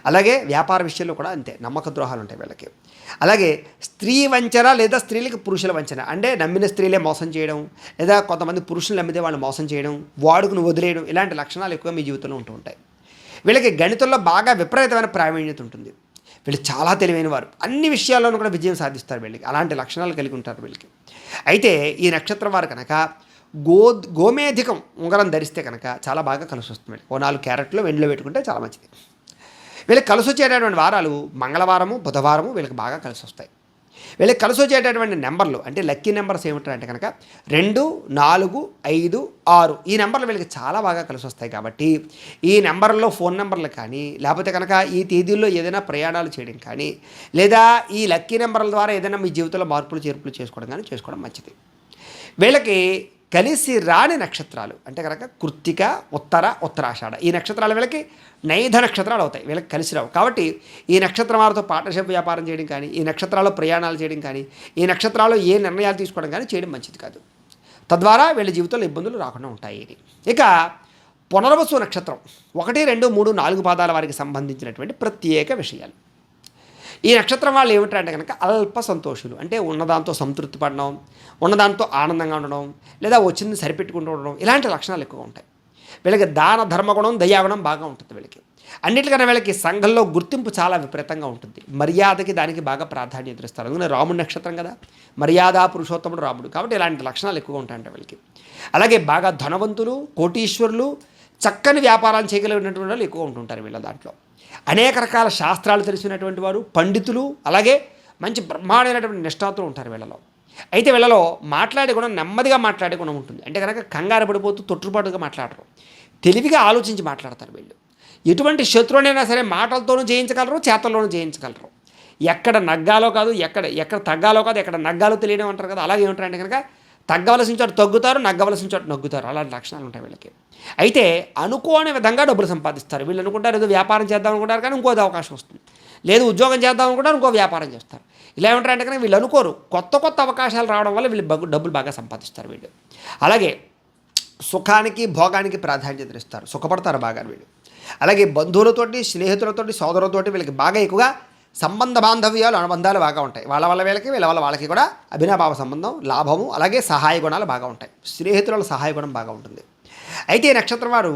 అలాగే వ్యాపార విషయంలో కూడా అంతే, నమ్మక ద్రోహాలు ఉంటాయి వీళ్ళకి. అలాగే స్త్రీ వంచన లేదా స్త్రీలకు పురుషుల వంచన, అంటే నమ్మిన స్త్రీలే మోసం చేయడం, లేదా కొంతమంది పురుషులు నమ్మితే వాళ్ళు మోసం చేయడం, వాడుకుని వదిలేయడం, ఇలాంటి లక్షణాలు ఎక్కువ మీ జీవితంలో ఉంటూ ఉంటాయి. వీళ్ళకి గణితంలో బాగా విపరీతమైన ప్రావీణ్యత ఉంటుంది. వీళ్ళు చాలా తెలివైన వారు. అన్ని విషయాల్లోనూ కూడా విజయం సాధిస్తారు వీళ్ళకి. అలాంటి లక్షణాలు కలిగి ఉంటారు వీళ్ళకి. అయితే ఈ నక్షత్రం వారు కనుక గోమేధికం ఉంగరం ధరిస్తే కనుక చాలా బాగా కలిసి వస్తుంది వీళ్ళకి. 4 క్యారెట్లు వెండిలో పెట్టుకుంటే చాలా మంచిది. వీళ్ళకి కలిసి వచ్చేటటువంటి వారాలు మంగళవారము, బుధవారము వీళ్ళకి బాగా కలిసి వస్తాయి. వీళ్ళకి కలిసి వచ్చేటటువంటి నెంబర్లు అంటే లక్కీ నెంబర్స్ ఏమిటంటే కనుక 2, 4, 5, 6 ఈ నెంబర్లు వీళ్ళకి చాలా బాగా కలిసి వస్తాయి. కాబట్టి ఈ నెంబర్లో ఫోన్ నెంబర్లు కానీ, లేకపోతే కనుక ఈ తేదీల్లో ఏదైనా ప్రయాణాలు చేయడం కానీ, లేదా ఈ లక్కీ నెంబర్ల ద్వారా ఏదైనా మీ జీవితంలో మార్పులు చేర్పులు చేసుకోవడం మంచిది. వీళ్ళకి కలిసి రాని నక్షత్రాలు అంటే కనుక కృత్తిక, ఉత్తరాషాఢ ఈ నక్షత్రాలు వీళ్ళకి నైధ నక్షత్రాలు అవుతాయి. వీళ్ళకి కలిసి రావు. కాబట్టి ఈ నక్షత్రం వారితో పార్ట్నర్షిప్ వ్యాపారం చేయడం కానీ, ఈ నక్షత్రాల్లో ప్రయాణాలు చేయడం కానీ, ఈ నక్షత్రాల్లో ఏ నిర్ణయాలు తీసుకోవడం కానీ చేయడం మంచిది కాదు. తద్వారా వీళ్ళ జీవితంలో ఇబ్బందులు రాకుండా ఉంటాయి. ఇక పునర్వసు నక్షత్రం 1, 2, 3, 4 పాదాల వారికి సంబంధించినటువంటి ప్రత్యేక విషయాలు. ఈ నక్షత్రం వాళ్ళు ఏమిటంటే కనుక అల్ప సంతోషులు. అంటే ఉన్నదాంతో సంతృప్తి పడడం, ఉన్నదాంతో ఆనందంగా ఉండడం, లేదా వచ్చింది సరిపెట్టుకుంటూ ఉండడం, ఇలాంటి లక్షణాలు ఎక్కువ ఉంటాయి. వీళ్ళకి దాన ధర్మగుణం, దయాగుణం బాగా ఉంటుంది వీళ్ళకి. అన్నిటికన్నా వీళ్ళకి సంఘంలో గుర్తింపు చాలా విపరీతంగా ఉంటుంది. మర్యాదకి దానికి బాగా ప్రాధాన్యత ఇస్తారు. అందుకని రాముడి నక్షత్రం కదా, మర్యాద పురుషోత్తముడు రాముడు. కాబట్టి ఇలాంటి లక్షణాలు ఎక్కువగా ఉంటాయంట వీళ్ళకి. అలాగే బాగా ధనవంతులు, కోటీశ్వరులు, చక్కని వ్యాపారాలు చేయగలిగినటువంటి వాళ్ళు ఎక్కువ ఉంటుంటారు వీళ్ళ దాంట్లో. అనేక రకాల శాస్త్రాలు తెలిసినటువంటి వారు, పండితులు, అలాగే మంచి బ్రహ్మాండమైనటువంటి నిష్ఠాతులు ఉంటారు వీళ్ళలో. అయితే వీళ్ళలో మాట్లాడే గుణం, నెమ్మదిగా మాట్లాడే గుణం ఉంటుంది. అంటే కనుక కంగారు పడిపోతూ తొట్టుపాటుగా మాట్లాడరు. తెలివిగా ఆలోచించి మాట్లాడతారు వీళ్ళు. ఎటువంటి శత్రువునైనా సరే మాటలతోనూ జయించగలరు, చేతల్లోనూ జయించగలరు. ఎక్కడ నగ్గాలో కాదు, ఎక్కడ తగ్గాలో కాదు, ఎక్కడ నగ్గాలో తెలియడం అంటారు కదా, అలాగే ఏమంటారంటే కనుక తగ్గవలసిన చోట తగ్గుతారు, నగ్గవలసిన చోట నగ్గుతారు. అలాంటి లక్షణాలు ఉంటాయి వీళ్ళకి. అయితే అనుకోని విధంగా డబ్బులు సంపాదిస్తారు. వీళ్ళు అనుకుంటారు ఏదో వ్యాపారం చేద్దాం అనుకుంటారు, కానీ ఇంకోది అవకాశం వస్తుంది. లేదు ఉద్యోగం చేద్దాం అనుకుంటారు, ఇంకో వ్యాపారం చేస్తారు. ఇలా ఏమంటారంటే కనుక వీళ్ళు అనుకోరు, కొత్త అవకాశాలు రావడం వల్ల వీళ్ళు డబ్బులు బాగా సంపాదిస్తారు వీళ్ళు. అలాగే సుఖానికి భోగానికి ప్రాధాన్యత ఇస్తారు, సుఖపడతారు బాగా వీళ్ళు. అలాగే బంధువులతోటి, స్నేహితులతోటి, సోదరులతోటి వీళ్ళకి బాగా ఎక్కువగా సంబంధ బాంధవ్యాలు, అనుబంధాలు బాగా ఉంటాయి. వాళ్ళ వల్ల వీళ్ళకి, వీళ్ళ వల్ల వాళ్ళకి కూడా అభినాభావ సంబంధం, లాభము, అలాగే సహాయ గుణాలు బాగా ఉంటాయి. స్నేహితుల సహాయ గుణం బాగా ఉంటుంది. అయితే ఈ నక్షత్రం వారు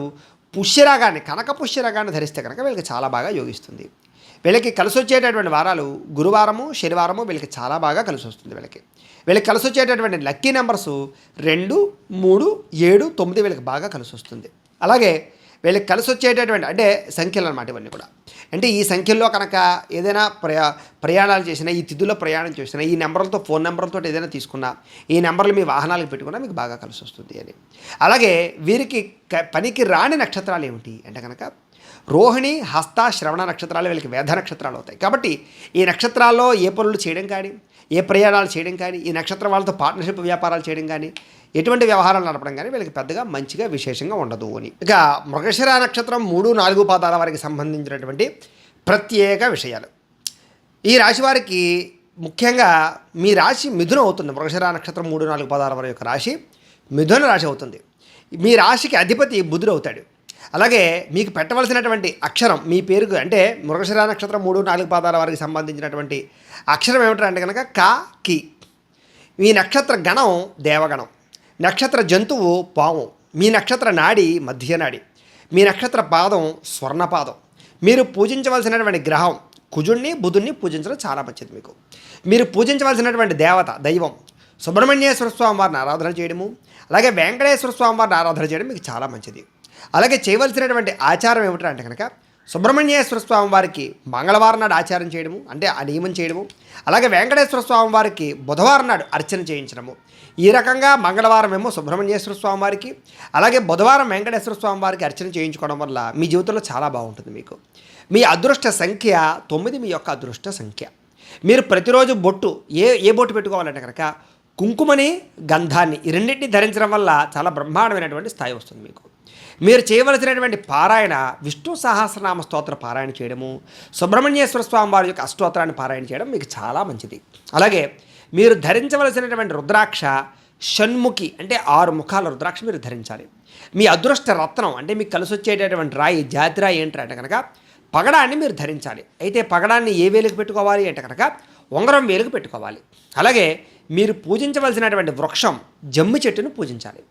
పుష్యరాగాన్ని, కనక పుష్యరాగాన్ని ధరిస్తే కనుక వీళ్ళకి చాలా బాగా యోగిస్తుంది. వీళ్ళకి కలిసి వచ్చేటటువంటి వారాలు గురువారము, శనివారము వీళ్ళకి చాలా బాగా కలిసి వస్తుంది. వీళ్ళకి కలిసి వచ్చేటటువంటి లక్కీ నెంబర్స్ 2, 3, 7, 9 వీళ్ళకి బాగా కలిసి వస్తుంది. అలాగే వీళ్ళకి కలిసి వచ్చేటటువంటి అంటే సంఖ్యలు అన్నమాట ఇవన్నీ కూడా. అంటే ఈ సంఖ్యల్లో కనుక ఏదైనా ప్రయాణాలు చేసినా, ఈ తిథుల్లో ప్రయాణం చేసినా, ఈ నెంబర్లతో ఫోన్ నెంబర్లతో ఏదైనా తీసుకున్నా, ఈ నెంబర్లు మీ వాహనాలకు పెట్టుకున్నా మీకు బాగా కలిసి వస్తుంది అని. అలాగే వీరికి పనికి రాని నక్షత్రాలు ఏమిటి అంటే కనుక రోహిణి, హస్త, శ్రవణ నక్షత్రాలు వీళ్ళకి వేద నక్షత్రాలు అవుతాయి. కాబట్టి ఈ నక్షత్రాల్లో ఏ పనులు చేయడం కానీ, ఏ ప్రయాణాలు చేయడం కానీ, ఈ నక్షత్రం వాళ్ళతో పార్ట్నర్షిప్ వ్యాపారాలు చేయడం కానీ, ఎటువంటి వ్యవహారాలు నడపడం కానీ వీళ్ళకి పెద్దగా మంచిగా విశేషంగా ఉండదు అని. ఇక మృగశిర నక్షత్రం 3, 4 పాదాల వారికి సంబంధించినటువంటి ప్రత్యేక విషయాలు. ఈ రాశి వారికి ముఖ్యంగా మీ రాశి మిథునం అవుతుంది. మృగశిర నక్షత్రం 3, 4 పాదాల వారి యొక్క రాశి మిథున రాశి అవుతుంది. మీ రాశికి అధిపతి బుధుడు అవుతాడు. అలాగే మీకు పెట్టవలసినటువంటి అక్షరం మీ పేరుకు అంటే మృగశిర నక్షత్రం 3, 4 పాదాల వారికి సంబంధించినటువంటి అక్షరం ఏమిటంటే కనుక క, కి. మీ నక్షత్ర గణం దేవగణం, నక్షత్ర జంతువు పాము, మీ నక్షత్ర నాడి మధ్యనాడి, మీ నక్షత్ర పాదం స్వర్ణపాదం. మీరు పూజించవలసినటువంటి గ్రహం కుజుణ్ణి, బుధుణ్ణి పూజించడం చాలా మంచిది. మీరు పూజించవలసినటువంటి దేవత దైవం సుబ్రహ్మణ్యేశ్వర స్వామి వారిని ఆరాధన చేయడము, అలాగే వెంకటేశ్వర స్వామి వారిని ఆరాధన చేయడం మీకు చాలా మంచిది. అలాగే చేయవలసినటువంటి ఆచారం ఏమిటంటే కనుక సుబ్రహ్మణ్యేశ్వర స్వామి వారికి మంగళవారం నాడు ఆచారం చేయడము, అంటే ఆ నియమం చేయడము, అలాగే వెంకటేశ్వర స్వామి వారికి బుధవారం నాడు అర్చన చేయించడము. ఈ రకంగా మంగళవారం ఏమో సుబ్రహ్మణ్యేశ్వర స్వామి వారికి, అలాగే బుధవారం వెంకటేశ్వర స్వామి వారికి అర్చన చేయించుకోవడం వల్ల మీ జీవితంలో చాలా బాగుంటుంది. మీ అదృష్ట సంఖ్య 9, మీ యొక్క అదృష్ట సంఖ్య. మీరు ప్రతిరోజు బొట్టు ఏ బొట్టు పెట్టుకోవాలంటే కనుక కుంకుమని, గంధాన్ని, ఈ రెండింటిని ధరించడం వల్ల చాలా బ్రహ్మాండమైనటువంటి స్థాయి వస్తుంది. మీరు చేయవలసినటువంటి పారాయణ విష్ణు సహస్రనామ స్తోత్ర పారాయణ చేయడము, సుబ్రహ్మణ్యేశ్వర స్వామి వారి యొక్క అష్టోత్తరాన్ని పారాయణ చేయడం మీకు చాలా మంచిది. అలాగే మీరు ధరించవలసినటువంటి రుద్రాక్ష షణ్ముఖి, అంటే 6 ముఖాల రుద్రాక్ష మీరు ధరించాలి. మీ అదృష్ట రత్నం అంటే మీకు కలిసి వచ్చేటటువంటి రాయి, జాతి రాయి ఏంటంటే కనుక పగడాన్ని మీరు ధరించాలి. అయితే పగడాన్ని ఏ వేలుకు పెట్టుకోవాలి అంటే కనుక ఉంగరం వేలుకు పెట్టుకోవాలి. అలాగే మీరు పూజించవలసినటువంటి వృక్షం జమ్మి చెట్టును పూజించాలి.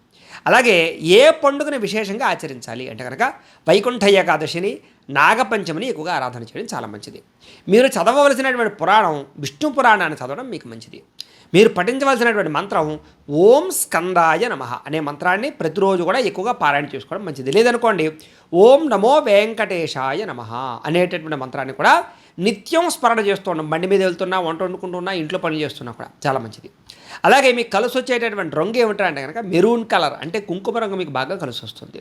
అలాగే ఏ పండుగను విశేషంగా ఆచరించాలి అంటే కనుక వైకుంఠ ఏకాదశిని, నాగపంచమిని ఎక్కువగా ఆరాధన చేయడం చాలా మంచిది. మీరు చదవవలసినటువంటి పురాణం విష్ణు పురాణాన్ని చదవడం మీకు మంచిది. మీరు పఠించవలసినటువంటి మంత్రం ఓం స్కందాయ నమః అనే మంత్రాన్ని ప్రతిరోజు కూడా ఎక్కువగా పారాయణ చేసుకోవడం మంచిది. లేదనుకోండి ఓం నమో వెంకటేశాయ నమః అనేటటువంటి మంత్రాన్ని కూడా నిత్యం స్మరణ చేస్తూ ఉన్నాం. బండి మీద వెళ్తున్నా, వంట వండుకుంటున్నా, ఇంట్లో పనులు చేస్తున్నా కూడా చాలా మంచిది. అలాగే మీకు కలిసి వచ్చేటటువంటి రంగు ఏమిటంటే కనుక మెరూన్ కలర్, అంటే కుంకుమ రంగు మీకు బాగా కలిసి వస్తుంది.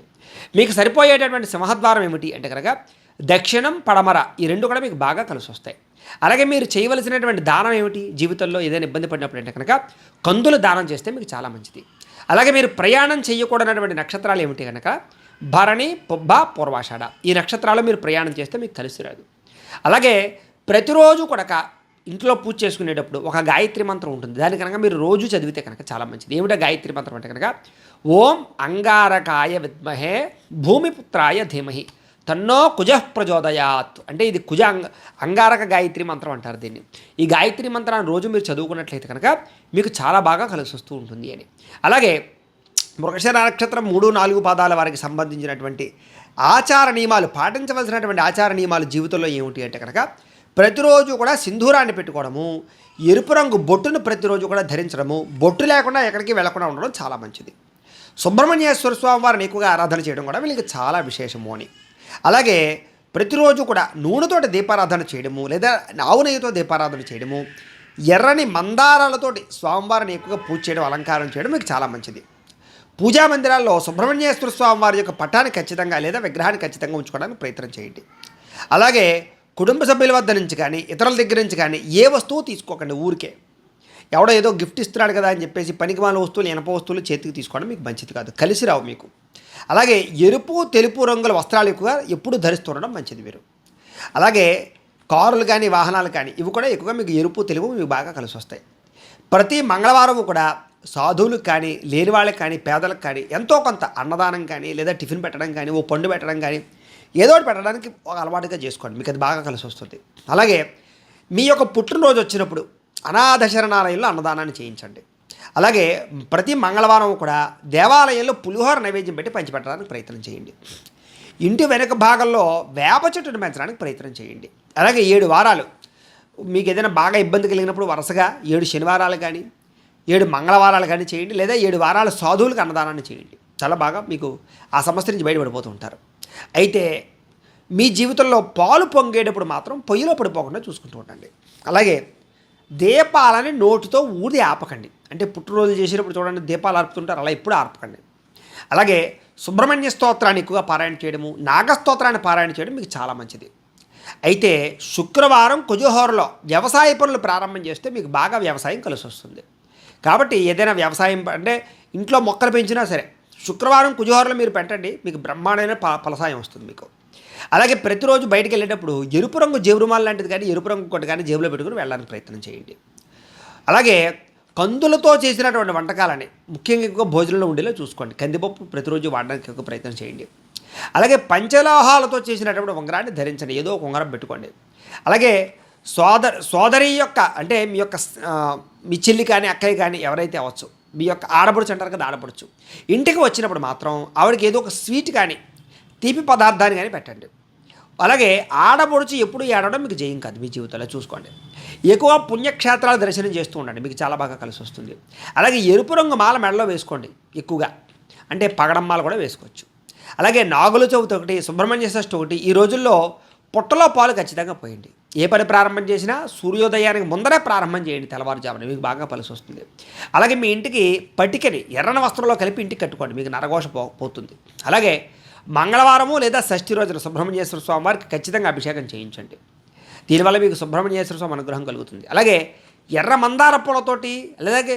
మీకు సరిపోయేటటువంటి సింహద్వారం ఏమిటి అంటే కనుక దక్షిణం, పడమర, ఈ 2 కూడా మీకు బాగా కలిసి వస్తాయి. అలాగే మీరు చేయవలసినటువంటి దానం ఏమిటి, జీవితంలో ఏదైనా ఇబ్బంది పడినప్పుడు అంటే కనుక కందులు దానం చేస్తే మీకు చాలా మంచిది. అలాగే మీరు ప్రయాణం చేయకూడనటువంటి నక్షత్రాలు ఏమిటి కనుక భరణి, పుబ్బ, పూర్వాషాఢ, ఈ నక్షత్రాలు మీరు ప్రయాణం చేస్తే మీకు కలిసి రాదు. అలాగే ప్రతిరోజు కూడా ఇంట్లో పూజ చేసుకునేటప్పుడు ఒక గాయత్రి మంత్రం ఉంటుంది. దాని కనుక మీరు రోజు చదివితే కనుక చాలా మంచిది. ఏమిటో గాయత్రి మంత్రం అంటే కనుక ఓం అంగారకాయ విద్మహే భూమిపుత్రాయ ధీమహి తన్నో కుజ ప్రచోదయాత్, అంటే ఇది అంగారక గాయత్రి మంత్రం అంటారు దీన్ని. ఈ గాయత్రి మంత్రాన్ని రోజు మీరు చదువుకున్నట్లయితే కనుక మీకు చాలా బాగా కలిసి వస్తూ ఉంటుంది అని. అలాగే మృగశిర నక్షత్రం 3, 4 పాదాల వారికి సంబంధించినటువంటి ఆచార నియమాలు, పాటించవలసినటువంటి ఆచార నియమాలు జీవితంలో ఏమిటి అంటే కనుక ప్రతిరోజు కూడా సింధూరాన్ని పెట్టుకోవడము, ఎరుపు రంగు బొట్టును ప్రతిరోజు కూడా ధరించడము, బొట్టు లేకుండా ఎక్కడికి వెళ్లకుండా ఉండడం చాలా మంచిది. సుబ్రహ్మణ్యేశ్వర స్వామి వారిని ఎక్కువగా ఆరాధన చేయడం కూడా వీళ్ళకి చాలా విశేషము అని. అలాగే ప్రతిరోజు కూడా నూనెతోటి దీపారాధన చేయడము, లేదా ఆవు నెయ్యితో దీపారాధన చేయడము, ఎర్రని మందారాలతోటి స్వామివారిని ఎక్కువగా పూజ చేయడం, అలంకారం చేయడం మీకు చాలా మంచిది. పూజా మందిరాల్లో సుబ్రహ్మణ్యేశ్వర స్వామి వారి యొక్క పటాన్ని ఖచ్చితంగా లేదా విగ్రహాన్ని ఖచ్చితంగా ఉంచుకోవడానికి ప్రయత్నం చేయండి. అలాగే కుటుంబ సభ్యుల వద్ద నుంచి కానీ ఇతరుల దగ్గర నుంచి కానీ ఏ వస్తువు తీసుకోకండి. ఊరికే ఎవడో ఏదో గిఫ్ట్ ఇస్తున్నాడు కదా అని చెప్పేసి పనికిమాల వస్తువులు ఇనప వస్తువులు చేతికి తీసుకోవడం మీకు మంచిది కాదు, కలిసి రావు మీకు. అలాగే ఎరుపు తెలుపు రంగుల వస్త్రాలు ఎక్కువగా ఎప్పుడు ధరిస్తుండడం మంచిది మీరు. అలాగే కారులు కానీ వాహనాలు కానీ ఇవి కూడా ఎక్కువగా మీకు ఎరుపు తెలుపు మీకు బాగా కలిసి వస్తాయి. ప్రతి మంగళవారం కూడా సాధువులకు కానీ లేని వాళ్ళకి కానీ పేదలకు కానీ ఎంతో కొంత అన్నదానం కానీ లేదా టిఫిన్ పెట్టడం కానీ ఓ పండు పెట్టడం కానీ ఏదో ఒకటి పెట్టడానికి ఒక అలవాటుగా చేసుకోండి, మీకు అది బాగా కలిసి వస్తుంది. అలాగే మీ యొక్క పుట్టినరోజు వచ్చినప్పుడు అనాథ శరణాలయంలో అన్నదానాన్ని చేయించండి. అలాగే ప్రతి మంగళవారం కూడా దేవాలయంలో పులిహోర నైవేద్యం పెట్టి పంచిపెట్టడానికి ప్రయత్నం చేయండి. ఇంటి వెనక భాగంలో వేప చెట్టును పెంచడానికి ప్రయత్నం చేయండి. అలాగే 7 వారాలు మీకు ఏదైనా బాగా ఇబ్బంది కలిగినప్పుడు వరుసగా 7 శనివారాలు కానీ 7 మంగళవారాలు కానీ చేయండి, లేదా 7 వారాలు సాధువులకు అన్నదానాన్ని చేయండి. చాలా బాగా మీకు ఆ సమస్య నుంచి బయటపడిపోతూ ఉంటారు. అయితే మీ జీవితంలో పాలు పొంగేటప్పుడు మాత్రం పొయ్యిలో పడిపోకుండా చూసుకుంటూ ఉండండి. అలాగే దీపాలని నోటితో ఊది ఆపకండి. అంటే పుట్టినరోజు చేసినప్పుడు చూడండి దీపాలు ఆర్పుతుంటారు, అలా ఎప్పుడు ఆర్పకండి. అలాగే సుబ్రహ్మణ్య స్తోత్రాన్ని ఎక్కువగా పారాయణ చేయడము, నాగస్తోత్రాన్ని పారాయణ చేయడం మీకు చాలా మంచిది. అయితే శుక్రవారం కుజహోరలో వ్యవసాయ పనులు ప్రారంభం చేస్తే మీకు బాగా వ్యవసాయం కలిసి వస్తుంది. కాబట్టి ఏదైనా వ్యవసాయం అంటే ఇంట్లో మొక్కలు పెంచినా సరే శుక్రవారం కుజహోరలో మీరు పెట్టండి, మీకు బ్రహ్మాండమైన ఫలసాయం వస్తుంది మీకు. అలాగే ప్రతిరోజు బయటకు వెళ్ళేటప్పుడు ఎరుపు రంగు జేబురుమాల లాంటిది కానీ ఎరుపు రంగు కొట్టి కానీ జేబులో పెట్టుకుని వెళ్ళడానికి ప్రయత్నం చేయండి. అలాగే కందులతో చేసినటువంటి వంటకాలని ముఖ్యంగా ఎక్కువ భోజనంలో ఉండేలా చూసుకోండి. కందిపప్పు ప్రతిరోజు వాడడానికి ఎక్కువ ప్రయత్నం చేయండి. అలాగే పంచలోహాలతో చేసినటువంటి ఉంగరాన్ని ధరించండి, ఏదో ఒక ఉంగరం పెట్టుకోండి. అలాగే సోదరి యొక్క అంటే మీ చెల్లి కానీ అక్కయ్య కానీ ఎవరైతే అవ్వచ్చు, మీ యొక్క ఆడపడుచు అంటారు కదా ఆడపడుచు, ఇంటికి వచ్చినప్పుడు మాత్రం ఆవిడకి ఏదో ఒక స్వీట్ కానీ తీపి పదార్థాన్ని కానీ పెట్టండి. అలాగే ఆడపడుచు ఎప్పుడు ఏడవడం మీకు జయం కాదు మీ జీవితంలో చూసుకోండి. ఎక్కువ పుణ్యక్షేత్రాలు దర్శనం చేస్తూ ఉండండి, మీకు చాలా బాగా కలిసి వస్తుంది. అలాగే ఎరుపు రంగు మాల మెడలో వేసుకోండి ఎక్కువగా, అంటే పగడం మాల కూడా వేసుకోవచ్చు. అలాగే నాగుల చవితి ఒకటి, సుబ్రహ్మణ్య షష్ఠి ఒకటి, ఈ రోజుల్లో పుట్టలో పాలు ఖచ్చితంగా పోయండి. ఏ పని ప్రారంభం చేసినా సూర్యోదయానికి ముందరే ప్రారంభం చేయండి తెల్లవారుజామున, మీకు బాగా కలిసి వస్తుంది. అలాగే మీ ఇంటికి పటికని ఎర్రని వస్త్రంలో కలిపి ఇంటికి కట్టుకోండి, మీకు నరఘోష పోతుంది. అలాగే మంగళవారము లేదా షష్ఠి రోజున సుబ్రహ్మణ్యేశ్వర స్వామి వారికి ఖచ్చితంగా అభిషేకం చేయించండి. దీనివల్ల మీకు సుబ్రహ్మణ్యేశ్వర స్వామి అనుగ్రహం కలుగుతుంది. అలాగే ఎర్ర మందార పూలతోటి అలాగే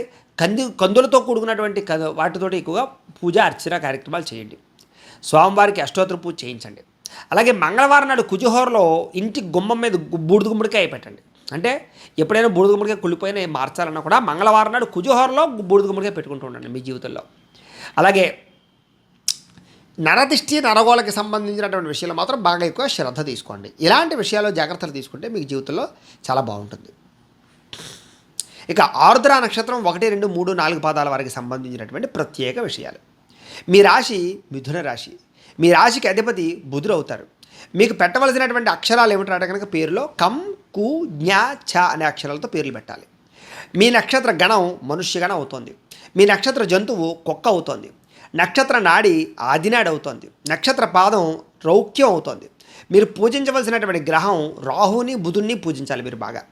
కందులతో కూడుకున్నటువంటి వాటితోటి ఎక్కువగా పూజ అర్చన కార్యక్రమాలు చేయండి. స్వామివారికి అష్టోత్తర పూజ చేయించండి. అలాగే మంగళవారం నాడు కుజహోరలో ఇంటి గుమ్మం మీద బూడిద గుమ్మడికాయ పెట్టండి. అంటే ఎప్పుడైనా బూడిద గుమ్మడికాయ కుళ్ళిపోయినా మార్చాలన్నా కూడా మంగళవారం నాడు కుజహోరలో బూడిద గుమ్మడికాయ పెట్టుకుంటూ ఉండండి మీ జీవితంలో. అలాగే నరదిష్టి నరగోళకి సంబంధించినటువంటి విషయాలు మాత్రం బాగా ఎక్కువ శ్రద్ధ తీసుకోండి. ఇలాంటి విషయాల్లో జాగ్రత్తలు తీసుకుంటే మీకు జీవితంలో చాలా బాగుంటుంది. ఇక ఆరుద్ర నక్షత్రం 1, 2, 3, 4 పాదాల వారికి సంబంధించినటువంటి ప్రత్యేక విషయాలు. మీ రాశి మిథున రాశి. మీ రాశికి అధిపతి బుధుడు అవుతారు. మీకు పెట్టవలసినటువంటి అక్షరాలు ఏమిటంటే కనుక పేరులో కం, కు, జ్ఞ, ఛ అనే అక్షరాలతో పేర్లు పెట్టాలి. మీ నక్షత్ర గణం మనుష్యగణం అవుతుంది. మీ నక్షత్ర జంతువు కుక్క అవుతుంది. నక్షత్ర నాడి ఆదినాడు అవుతుంది. నక్షత్ర పాదం రౌక్యం అవుతుంది. మీరు పూజించవలసినటువంటి గ్రహం రాహుని బుధుడిని పూజించాలి మీరు బాగా.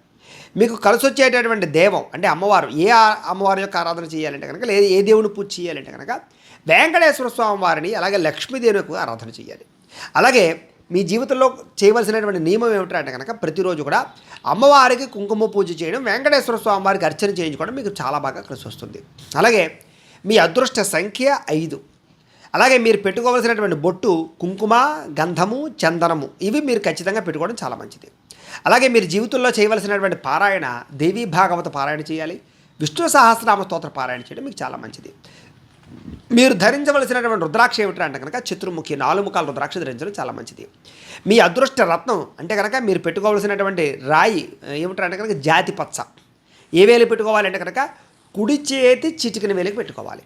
మీకు కలిసి వచ్చేటటువంటి దేవం అంటే అమ్మవారు, ఏ అమ్మవారి యొక్క ఆరాధన చేయాలంటే కనుక లేదా ఏ దేవుని పూజ చేయాలంటే కనుక వెంకటేశ్వర స్వామి వారిని అలాగే లక్ష్మీదేవిని ఆరాధన చేయాలి. అలాగే మీ జీవితంలో చేయవలసినటువంటి నియమం ఏమిటంటే కనుక ప్రతిరోజు కూడా అమ్మవారికి కుంకుమ పూజ చేయడం, వెంకటేశ్వర స్వామి వారికి అర్చన చేయించుకోవడం మీకు చాలా బాగా కలిసి వస్తుంది. అలాగే మీ అదృష్ట సంఖ్య 5. అలాగే మీరు పెట్టుకోవాల్సినటువంటి బొట్టు కుంకుమ, గంధము, చందనము ఇవి మీరు ఖచ్చితంగా పెట్టుకోవడం చాలా మంచిది. అలాగే మీరు జీవితంలో చేయవలసినటువంటి పారాయణ దేవీ భాగవత పారాయణ చేయాలి. విష్ణు సహస్రనామ స్తోత్ర పారాయణ చేయడం మీకు చాలా మంచిది. మీరు ధరించవలసినటువంటి రుద్రాక్ష ఏమిటంటే కనుక చతుర్ముఖి 4 ముఖాల రుద్రాక్ష ధరించడం చాలా మంచిది. మీ అదృష్ట రత్నం అంటే కనుక మీరు పెట్టుకోవాల్సినటువంటి రాయి ఏమిటంటే కనుక జాతి పచ్చ. ఏ వేలు పెట్టుకోవాలంటే కనుక కుడి చేతి చిటికిన వేలికి పెట్టుకోవాలి.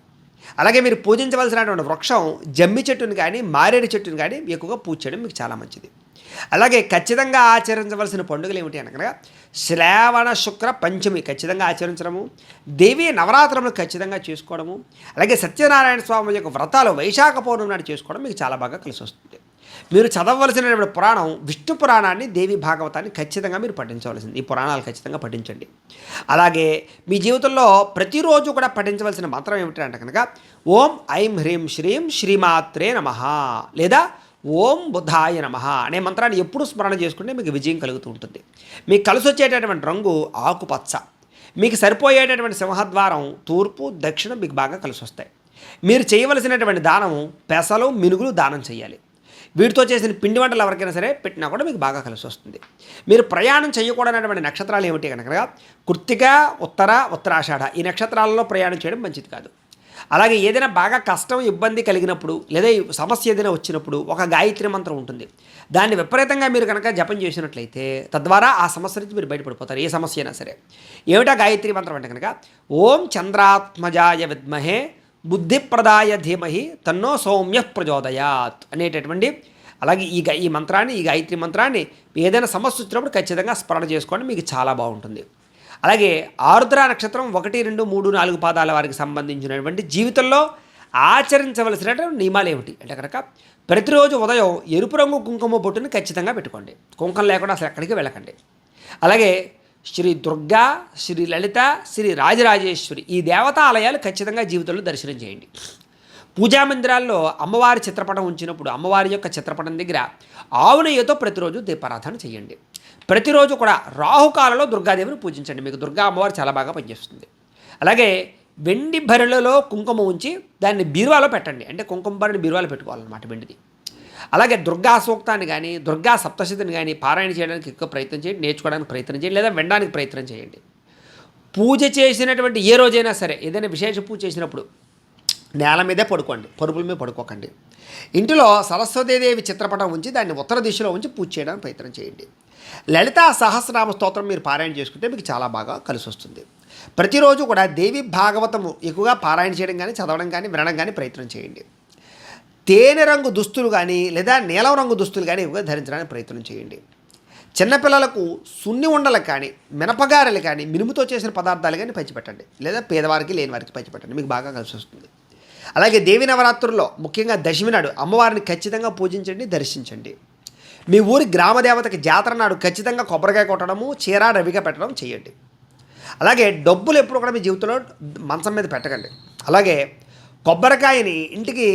అలాగే మీరు పూజించవలసినటువంటి వృక్షం జమ్మి చెట్టుని కానీ మారేడు చెట్టుని కానీ ఎక్కువగా పూజ చేయడం మీకు చాలా మంచిది. అలాగే ఖచ్చితంగా ఆచరించవలసిన పండుగలు ఏమిటి అనగా శ్రావణ శుక్ర పంచమి ఖచ్చితంగా ఆచరించడము, దేవీ నవరాత్రులు ఖచ్చితంగా చేసుకోవడము, అలాగే సత్యనారాయణ స్వామి యొక్క వ్రతాలు వైశాఖ పౌర్ణమి నాడు చేసుకోవడం మీకు చాలా బాగా కలిసి వస్తుంది. మీరు చదవవలసినటువంటి పురాణం విష్ణు పురాణాన్ని, దేవి భాగవతాన్ని ఖచ్చితంగా మీరు పఠించవలసింది. ఈ పురాణాలు ఖచ్చితంగా పఠించండి. అలాగే మీ జీవితంలో ప్రతిరోజు కూడా పఠించవలసిన మంత్రం ఏమిటంటే కనుక ఓం ఐం హ్రీం శ్రీం శ్రీమాత్రే నమః లేదా ఓం బుధాయ నమః అనే మంత్రాన్ని ఎప్పుడు స్మరణ చేసుకుంటే మీకు విజయం కలుగుతూ ఉంటుంది. మీకు కలిసి వచ్చేటటువంటి రంగు ఆకుపచ్చ. మీకు సరిపోయేటటువంటి సింహద్వారం తూర్పు, దక్షిణం మీకు బాగా కలిసి వస్తాయి. మీరు చేయవలసినటువంటి దానము పెసలు, మినుగులు దానం చేయాలి. వీటితో చేసిన పిండి వంటలు ఎవరికైనా సరే పెట్టినా కూడా మీకు బాగా కలిసి వస్తుంది. మీరు ప్రయాణం చేయకూడనటువంటి నక్షత్రాలు ఏమిటి కనుక కృత్తిక, ఉత్తర, ఉత్తరాషాఢ ఈ నక్షత్రాలలో ప్రయాణం చేయడం మంచిది కాదు. అలాగే ఏదైనా బాగా కష్టం, ఇబ్బంది కలిగినప్పుడు లేదా సమస్య ఏదైనా వచ్చినప్పుడు ఒక గాయత్రి మంత్రం ఉంటుంది. దాన్ని విపరీతంగా మీరు కనుక జపం చేసినట్లయితే తద్వారా ఆ సమస్య నుంచి మీరు బయటపడిపోతారు. ఏ సమస్య అయినా సరే. ఏమిటా గాయత్రి మంత్రం అంటే కనుక ఓం చంద్రాత్మజాయ విద్మహే బుద్ధిప్రదాయ ధీమహి తన్నో సౌమ్య ప్రచోదయాత్ అనేటటువంటి అలాగే ఈ మంత్రాన్ని, ఈ గాయత్రి మంత్రాన్ని ఏదైనా సమస్య వచ్చినప్పుడు ఖచ్చితంగా స్మరణ చేసుకోండి, మీకు చాలా బాగుంటుంది. అలాగే ఆరుద్ర నక్షత్రం 1, 2, 3, 4 పాదాల వారికి సంబంధించినటువంటి జీవితంలో ఆచరించవలసినటువంటి నియమాలు ఏమిటి అంటే కనుక ప్రతిరోజు ఉదయం ఎరుపు రంగు కుంకుమ బొట్టుని ఖచ్చితంగా పెట్టుకోండి. కుంకుమ లేకుండా అసలు ఎక్కడికి వెళ్ళకండి. అలాగే శ్రీ దుర్గా, శ్రీ లలిత, శ్రీ రాజరాజేశ్వరి ఈ దేవతాలయాలు ఖచ్చితంగా జీవితంలో దర్శనం చేయండి. పూజా మందిరాల్లో అమ్మవారి చిత్రపటం ఉంచినప్పుడు అమ్మవారి యొక్క చిత్రపటం దగ్గర ఆవు నెయ్యితో ప్రతిరోజు దీపారాధన చేయండి. ప్రతిరోజు కూడా రాహుకాలలో దుర్గాదేవిని పూజించండి. మీకు దుర్గా అమ్మవారు చాలా బాగా పనిచేస్తుంది. అలాగే వెండి భరిలలో కుంకుమ ఉంచి దాన్ని బీరువాలో పెట్టండి. అంటే కుంకుమ భరిని బీరువాలో పెట్టుకోవాలన్నమాట వెండిది. అలాగే దుర్గా సూక్తాన్ని కానీ దుర్గా సప్తశతిని కానీ పారాయణ చేయడానికి ఎక్కువ ప్రయత్నం చేయండి, నేర్చుకోవడానికి ప్రయత్నం చేయండి లేదా వినడానికి ప్రయత్నం చేయండి. పూజ చేసినటువంటి ఏ రోజైనా సరే ఏదైనా విశేష పూజ చేసినప్పుడు నేల మీదే పడుకోండి, పరుపుల మీద పడుకోకండి. ఇంటిలో సరస్వతీదేవి చిత్రపటం ఉంచి దాన్ని ఉత్తర దిశలో ఉంచి పూజ చేయడానికి ప్రయత్నం చేయండి. లలితా సహస్రనామ స్తోత్రం మీరు పారాయణ చేసుకుంటే మీకు చాలా బాగా కలిసి వస్తుంది. ప్రతిరోజు కూడా దేవి భాగవతము ఎక్కువగా పారాయణ చేయడం కానీ చదవడం కానీ వినడం కానీ ప్రయత్నం చేయండి. తేనె రంగు దుస్తులు కానీ లేదా నీలం రంగు దుస్తులు కానీ ఎక్కువగా ధరించడానికి ప్రయత్నం చేయండి. చిన్నపిల్లలకు సున్ని ఉండలు కానీ మినపగారెలు కానీ మినుముతో చేసిన పదార్థాలు కానీ పంచిపెట్టండి లేదా పేదవారికి లేని వారికి పంచిపెట్టండి, మీకు బాగా కలిసి వస్తుంది. అలాగే దేవి నవరాత్రుల్లో ముఖ్యంగా దశమి నాడు అమ్మవారిని ఖచ్చితంగా పూజించండి, దర్శించండి. మీ ఊరి గ్రామదేవతకి జాతర నాడు ఖచ్చితంగా కొబ్బరికాయ కొట్టడము, చీర రవిగా పెట్టడం చేయండి. అలాగే డబ్బులు ఎప్పుడు కూడా మీ జీవితంలో మంచం మీద పెట్టకండి. అలాగే కొబ్బరికాయని ఇంటికి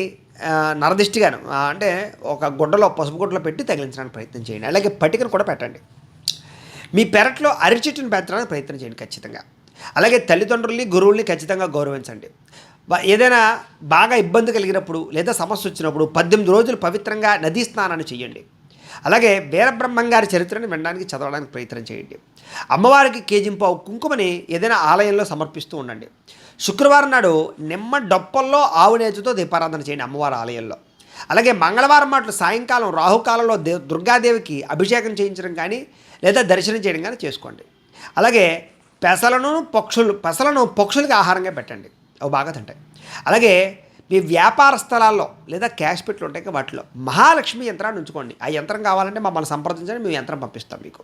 నరదిష్టిగాను అంటే ఒక గుడ్డలో పసుపు గుడ్డలో పెట్టి తగిలించడానికి ప్రయత్నం చేయండి. అలాగే పట్టికను కూడా పెట్టండి. మీ పెరట్లో అరటి చెట్టును పెంచడానికి ప్రయత్నం చేయండి ఖచ్చితంగా. అలాగే తల్లిదండ్రుల్ని, గురువుల్ని ఖచ్చితంగా గౌరవించండి. ఏదైనా బాగా ఇబ్బంది కలిగినప్పుడు లేదా సమస్య వచ్చినప్పుడు 18 రోజులు పవిత్రంగా నదీ స్నానాన్ని చేయండి. అలాగే వీరబ్రహ్మంగారి చరిత్రను వినడానికి చదవడానికి ప్రయత్నం చేయండి. అమ్మవారికి కేజింపావు కుంకుమని ఏదైనా ఆలయంలో సమర్పిస్తూ ఉండండి. శుక్రవారం నాడు నిమ్మ డొప్పల్లో ఆవు నేతితో దీపారాధన చేయండి అమ్మవారి ఆలయంలో. అలాగే మంగళవారం మాటలు సాయంకాలం రాహుకాలంలో దుర్గాదేవికి అభిషేకం చేయించడం కానీ లేదా దర్శనం చేయడం కానీ చేసుకోండి. అలాగే పెసలను పక్షులకి ఆహారంగా పెట్టండి, అవి బాగా తింటాయి. అలాగే మీ వ్యాపార స్థలాల్లో లేదా క్యాష్ పెట్లు ఉంటాయి వాటిలో మహాలక్ష్మి యంత్రాన్ని ఉంచుకోండి. ఆ యంత్రం కావాలంటే మమ్మల్ని సంప్రదించండి, మేము యంత్రం పంపిస్తాం మీకు.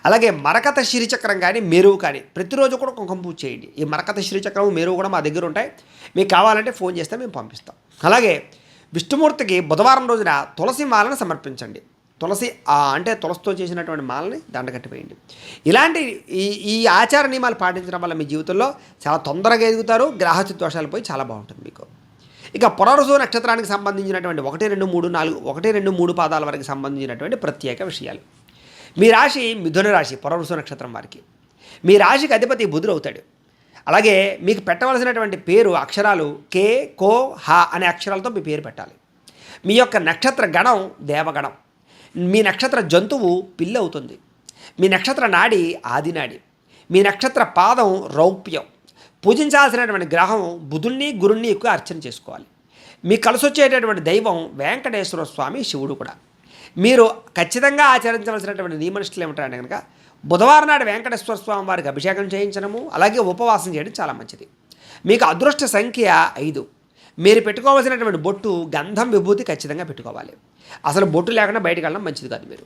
అలాగే మరకత శ్రీచక్రం కానీ మేరువు కానీ ప్రతిరోజు కూడా కుంకుమ పూజ చేయండి. ఈ మరకత శ్రీచక్రం మేరువు కూడా మా దగ్గర ఉంటాయి, మీకు కావాలంటే ఫోన్ చేస్తే మేము పంపిస్తాం. అలాగే విష్ణుమూర్తికి బుధవారం రోజున తులసి మాలను సమర్పించండి. తులసితో చేసినటువంటి మాలని దండకట్టిపోయండి. ఇలాంటి ఈ ఆచార నియమాలు పాటించడం వల్ల మీ జీవితంలో చాలా తొందరగా ఎదుగుతారు, గ్రహస్థితి దోషాలు పోయి చాలా బాగుంటుంది మీకు. ఇక పునరుసు నక్షత్రానికి సంబంధించినటువంటి 1, 2, 3, 4 1, 2, 3 పాదాల వరకు సంబంధించినటువంటి ప్రత్యేక విషయాలు. మీ రాశి మిథున రాశి, పునరుసు నక్షత్రం వారికి. మీ రాశికి అధిపతి బుధుడు అవుతాడు. అలాగే మీకు పెట్టవలసినటువంటి పేరు అక్షరాలు కే, కో, హ అనే అక్షరాలతో మీ పేరు పెట్టాలి. మీ యొక్క నక్షత్ర గణం దేవగణం. మీ నక్షత్ర జంతువు పిల్లి అవుతుంది. మీ నక్షత్ర నాడి ఆదినాడి. మీ నక్షత్ర పాదం రౌప్యం. పూజించాల్సినటువంటి గ్రహం బుధుణ్ణి, గురుణ్ణి ఎక్కువ అర్చన చేసుకోవాలి. మీకు కలిసి వచ్చేటటువంటి దైవం వెంకటేశ్వర స్వామి, శివుడు కూడా. మీరు ఖచ్చితంగా ఆచరించవలసినటువంటి నియమనిష్టలు ఏమిటంటే కనుక బుధవారం నాడు వెంకటేశ్వర స్వామి వారికి అభిషేకం చేయించడము, అలాగే ఉపవాసం చేయడం చాలా మంచిది. మీకు అదృష్ట సంఖ్య 5. మీరు పెట్టుకోవాల్సినటువంటి బొట్టు గంధం, విభూతి ఖచ్చితంగా పెట్టుకోవాలి. అసలు బొట్టు లేకుండా బయటకు వెళ్ళడం మంచిది కాదు మీరు.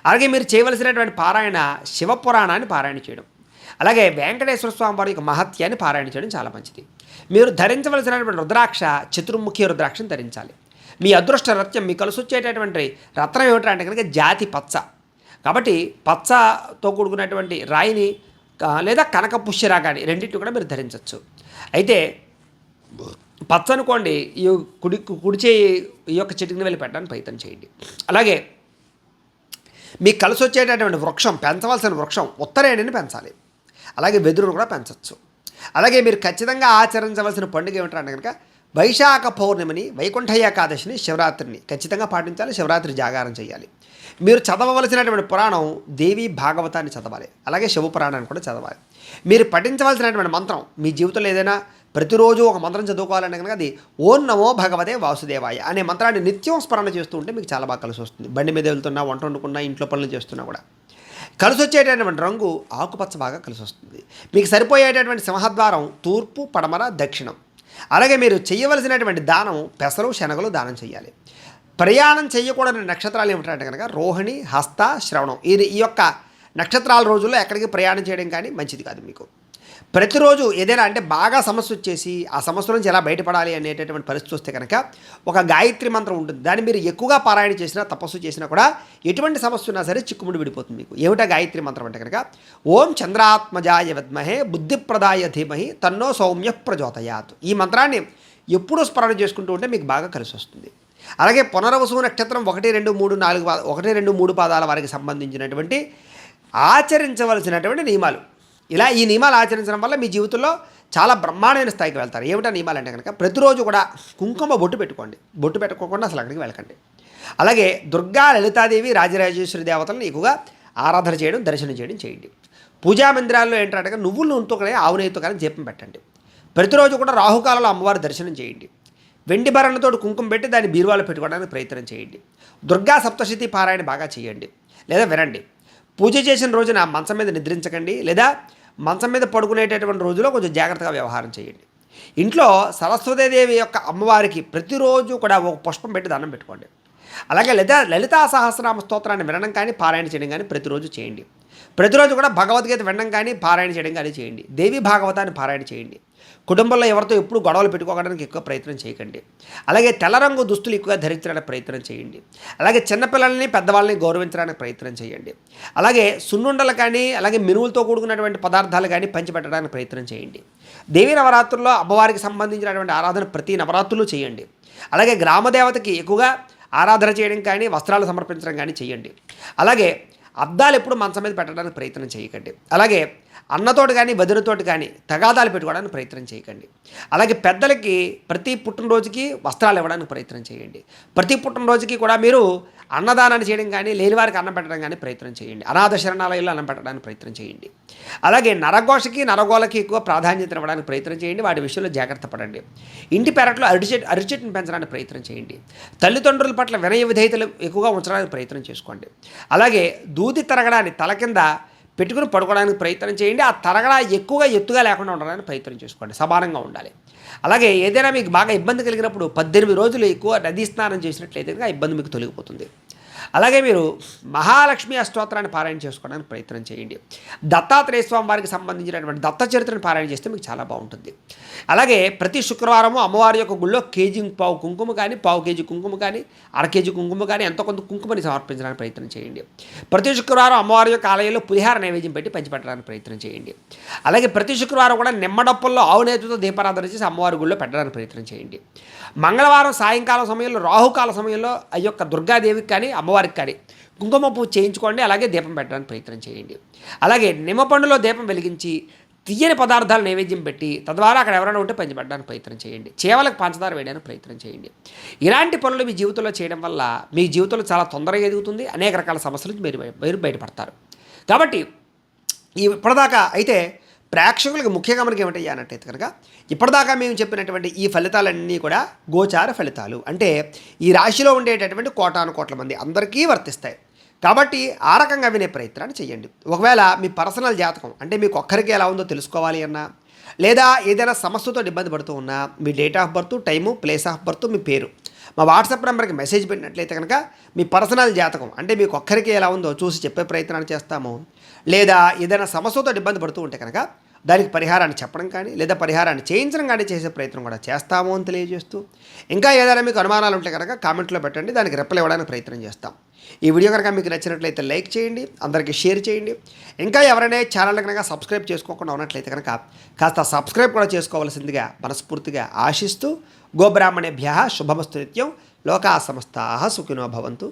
అలాగే మీరు చేయవలసినటువంటి పారాయణ శివపురాణాన్ని పారాయణ చేయడం, అలాగే వెంకటేశ్వర స్వామి వారి యొక్క మహత్యాన్ని పారాయణ చేయడం చాలా మంచిది. మీరు ధరించవలసినటువంటి రుద్రాక్ష చతుర్ముఖి రుద్రాక్షను ధరించాలి. మీ అదృష్ట రత్నం, మీ కలిసి వచ్చేటటువంటి రత్నం ఏమిటంటే కనుక జాతి పచ్చ. కాబట్టి పచ్చతో కూడుకున్నటువంటి రాయిని లేదా కనక పుష్యరా కానీ రెండింటిని కూడా మీరు ధరించవచ్చు. అయితే పచ్చ అనుకోండి, ఈ కుడిచే ఈ యొక్క చిటికిని వెళ్ళి పెట్టడానికి ప్రయత్నం చేయండి. అలాగే మీకు కలిసి వచ్చేటటువంటి వృక్షం, పెంచవలసిన వృక్షం ఉత్తరేణిని పెంచాలి. అలాగే వెదురును కూడా పెంచవచ్చు. అలాగే మీరు ఖచ్చితంగా ఆచరించవలసిన పండుగ ఏమిటంటే కనుక వైశాఖ పౌర్ణమిని, వైకుంఠ ఏకాదశిని, శివరాత్రిని ఖచ్చితంగా పాటించాలి. శివరాత్రి జాగారం చేయాలి. మీరు చదవవలసినటువంటి పురాణం దేవి భాగవతాన్ని చదవాలి. అలాగే శివపురాణాన్ని కూడా చదవాలి. మీరు పఠించవలసినటువంటి మంత్రం, మీ జీవితంలో ఏదైనా ప్రతిరోజు ఒక మంత్రం చదువుకోవాలంటే కనుక అది ఓం నమో భగవతే వాసుదేవాయ అనే మంత్రాన్ని నిత్యం స్మరణ చేస్తూ ఉంటే మీకు చాలా బాగా కలిసి వస్తుంది. బండి మీద వెళ్తున్నా, వంట వండుకున్నా, ఇంట్లో పనులు చేస్తున్నా కూడా కలిసి వచ్చేటటువంటి రంగు ఆకుపచ్చ బాగా కలిసి వస్తుంది. మీకు సరిపోయేటటువంటి సింహద్వారం తూర్పు, పడమర, దక్షిణం. అలాగే మీరు చేయవలసినటువంటి దానం పెసరు, శనగలు దానం చేయాలి. ప్రయాణం చేయకూడని నక్షత్రాలు ఏమిటంటే కనుక రోహిణి, హస్త, శ్రవణం. ఈ యొక్క నక్షత్రాల రోజుల్లో ఎక్కడికి ప్రయాణం చేయడం కానీ మంచిది కాదు. మీకు ప్రతిరోజు ఏదైనా అంటే బాగా సమస్య వచ్చేసి ఆ సమస్య నుంచి ఎలా బయటపడాలి అనేటటువంటి పరిస్థితి వస్తే కనుక ఒక గాయత్రి మంత్రం ఉంటుంది. దాన్ని మీరు ఎక్కువగా పారాయణ చేసినా, తపస్సు చేసినా కూడా ఎటువంటి సమస్య ఉన్నా సరే చిక్కుముడి విడిపోతుంది. మీకు ఏమిటా గాయత్రి మంత్రం అంటే కనుక ఓం చంద్రాత్మజాయ విద్మహే బుద్ధిప్రదాయ ధీమహి తన్నో సౌమ్య ప్రచోదయాత్. ఈ మంత్రాన్ని ఎప్పుడూ స్మరణ చేసుకుంటూ ఉంటే మీకు బాగా కలిసి వస్తుంది. అలాగే పునర్వసు నక్షత్రం 1, 2, 3, 4 1, 2, 3 పాదాల వారికి సంబంధించినటువంటి ఆచరించవలసినటువంటి నియమాలు. ఇలా ఈ నియమాలు ఆచరించడం వల్ల మీ జీవితంలో చాలా బ్రహ్మాండమైన స్థాయికి వెళ్తారు. ఏమిటా నియమాలు అంటే కనుక ప్రతిరోజు కూడా కుంకుమ బొట్టు పెట్టుకోండి. బొట్టు పెట్టుకోకుండా అసలు అక్కడికి వెళ్ళకండి. అలాగే దుర్గా, లలితాదేవి, రాజరాజేశ్వరి దేవతలను ఎక్కువగా ఆరాధన చేయడం, దర్శనం చేయడం చేయండి. పూజా మందిరాల్లో ఏంటంటే నువ్వుల నూనెతో కానీ ఆవు నెయ్యితో కానీ దీపం పెట్టండి. ప్రతిరోజు కూడా రాహుకాలంలో అమ్మవారి దర్శనం చేయండి. వెండి భరణతో కుంకుమ పెట్టి దాన్ని బీరువాలో పెట్టుకోవడానికి ప్రయత్నం చేయండి. దుర్గా సప్తశతి పారాయణ బాగా చేయండి లేదా వినండి. పూజ చేసిన రోజున మంచం మీద నిద్రించకండి లేదా మంచం మీద పడుకునేటటువంటి రోజులో కొంచెం జాగ్రత్తగా వ్యవహారం చేయండి. ఇంట్లో సరస్వతీదేవి యొక్క అమ్మవారికి ప్రతిరోజు కూడా ఒక పుష్పం పెట్టి దండం పెట్టుకోండి. అలాగే లలితా సహస్రనామ స్తోత్రాన్ని వినడం కానీ పారాయణ చేయడం కానీ ప్రతిరోజు చేయండి. ప్రతిరోజు కూడా భగవద్గీత వినడం కానీ పారాయణ చేయడం కానీ చేయండి. దేవి భాగవతాన్ని పారాయణ చేయండి. కుటుంబంలో ఎవరితో ఎప్పుడు గొడవలు పెట్టుకోవడానికి ఎక్కువ ప్రయత్నం చేయకండి. అలాగే తెల్ల రంగు దుస్తులు ఎక్కువగా ధరించడానికి ప్రయత్నం చేయండి. అలాగే చిన్నపిల్లల్ని, పెద్దవాళ్ళని గౌరవించడానికి ప్రయత్నం చేయండి. అలాగే సున్నుండలు కానీ అలాగే మినువులతో కూడుకున్నటువంటి పదార్థాలు కానీ పంచిపెట్టడానికి ప్రయత్నం చేయండి. దేవీ నవరాత్రుల్లో అమ్మవారికి సంబంధించినటువంటి ఆరాధన ప్రతి నవరాత్రులు చేయండి. అలాగే గ్రామదేవతకి ఎక్కువగా ఆరాధన చేయడం కానీ వస్త్రాలు సమర్పించడం కానీ చేయండి. అలాగే అద్దాలు ఎప్పుడు మంచం మీద పెట్టడానికి ప్రయత్నం చేయకండి. అలాగే అన్నతోటి కానీ వదినతోటి కానీ తగాదాలు పెట్టుకోవడానికి ప్రయత్నం చేయకండి. అలాగే పెద్దలకి ప్రతి పుట్టినరోజుకి వస్త్రాలు ఇవ్వడానికి ప్రయత్నం చేయండి. ప్రతి పుట్టినరోజుకి కూడా మీరు అన్నదానాన్ని చేయడం కానీ లేనివారికి అన్నం పెట్టడం కానీ ప్రయత్నం చేయండి. అనాథ శరణాలయాల్లో అన్నం పెట్టడానికి ప్రయత్నం చేయండి. అలాగే నరఘోషకి నరగోళకి ఎక్కువ ప్రాధాన్యత ఇవ్వడానికి ప్రయత్నం చేయండి. వాటి విషయంలో జాగ్రత్త పడండి. ఇంటి పెరట్లో అరిచెట్టును పెంచడానికి ప్రయత్నం చేయండి. తల్లిదండ్రుల పట్ల వినయ విధేయతలు ఎక్కువగా ఉంచడానికి ప్రయత్నం చేసుకోండి. అలాగే దూది తరగడాన్ని తల కింద పెట్టుకుని పడుకోవడానికి ప్రయత్నం చేయండి. ఆ తరగడా ఎక్కువగా ఎత్తుగా లేకుండా ఉండడానికి ప్రయత్నం చేసుకోండి. సమానంగా ఉండాలి. అలాగే ఏదైనా మీకు బాగా ఇబ్బంది కలిగినప్పుడు 18 రోజులు ఎక్కువ నదీ స్నానం చేసినట్లయితే ఆ ఇబ్బంది మీకు తొలగిపోతుంది. అలాగే మీరు మహాలక్ష్మి అష్టోత్తరాన్ని పారాయణ చేసుకోవడానికి ప్రయత్నం చేయండి. దత్తాత్రేయ స్వామి వారికి సంబంధించినటువంటి దత్త చరిత్రను పారాయణ చేస్తే మీకు చాలా బాగుంటుంది. అలాగే ప్రతి శుక్రవారము అమ్మవారి యొక్క గుళ్ళో పావు కుంకుమ కానీ, పావు కేజీ కుంకుమ కానీ, అర కేజీ కుంకుమ కానీ ఎంతో కొంత కుంకుమని సమర్పించడానికి ప్రయత్నం చేయండి. ప్రతి శుక్రవారం అమ్మవారి యొక్క ఆలయంలో పులిహార నైవేద్యం పెట్టి పంచిపెట్టడానికి ప్రయత్నం చేయండి. అలాగే ప్రతి శుక్రవారం కూడా నిమ్మడప్పుల్లో ఆవు నేతితో దీపారాధన చేసి అమ్మవారి గుళ్ళో పెట్టడానికి ప్రయత్నం చేయండి. మంగళవారం సాయంకాలం సమయంలో రాహుకాల సమయంలో ఆ యొక్క దుర్గాదేవికి కానీ అమ్మవారికి కానీ కుంకుమ పూజ చేయించుకోండి. అలాగే దీపం పెట్టడానికి ప్రయత్నం చేయండి. అలాగే నిమ్మపండులో దీపం వెలిగించి తీయని పదార్థాలు నైవేద్యం పెట్టి తద్వారా అక్కడ ఎవరైనా ఉంటే పంచిపెట్టడానికి ప్రయత్నం చేయండి. చేవలకు పంచదార వేయడానికి ప్రయత్నం చేయండి. ఇలాంటి పనులు మీ జీవితంలో చేయడం వల్ల మీ జీవితంలో చాలా తొందరగా ఎదుగుతుంది. అనేక రకాల సమస్యల నుంచి మీరు బయటపడతారు. కాబట్టి ఇప్పటిదాకా అయితే ప్రేక్షకులకు ముఖ్య గమనిక ఏమిటయ్యా అన్నట్టయితే కనుక ఇప్పటిదాకా మేము చెప్పినటువంటి ఈ ఫలితాలన్నీ కూడా గోచార ఫలితాలు. అంటే ఈ రాశిలో ఉండేటటువంటి కోటాను కోట్ల మంది అందరికీ వర్తిస్తాయి. కాబట్టి ఆ రకంగా వినే ప్రయత్నాన్ని చేయండి. ఒకవేళ మీ పర్సనల్ జాతకం అంటే మీకు ఒక్కరికి ఎలా ఉందో తెలుసుకోవాలి అన్నా లేదా ఏదైనా సమస్యతో ఇబ్బంది పడుతూ ఉన్నా మీ date of birth, time, place of birth, మీ పేరు మా వాట్సాప్ నెంబర్కి మెసేజ్ పెట్టినట్లయితే కనుక మీ పర్సనల్ జాతకం అంటే మీకు ఒక్కరికి ఎలా ఉందో చూసి చెప్పే ప్రయత్నాన్ని చేస్తాము. లేదా ఏదైనా సమస్యతో ఇబ్బంది పడుతూ ఉంటే కనుక దానికి పరిహారాన్ని చెప్పడం కానీ లేదా పరిహారాన్ని చేయించడం కానీ చేసే ప్రయత్నం కూడా చేస్తాము అని తెలియజేస్తూ, ఇంకా ఏదైనా మీకు అనుమానాలు ఉంటే కనుక కామెంట్లో పెట్టండి, దానికి రిప్లై ఇవ్వడానికి ప్రయత్నం చేస్తాం. ఈ వీడియో కనుక మీకు నచ్చినట్లయితే లైక్ చేయండి, అందరికీ షేర్ చేయండి. ఇంకా ఎవరైనా ఛానల్ కనుక సబ్స్క్రైబ్ చేసుకోకుండా ఉన్నట్లయితే కనుక కాస్త సబ్స్క్రైబ్ కూడా చేసుకోవాల్సిందిగా మనస్ఫూర్తిగా ఆశిస్తూ, గోబ్రాహ్మణేభ్యः శుభమస్తు నిత్యం, లోకా సమస్తాః సుఖినో భవంతు.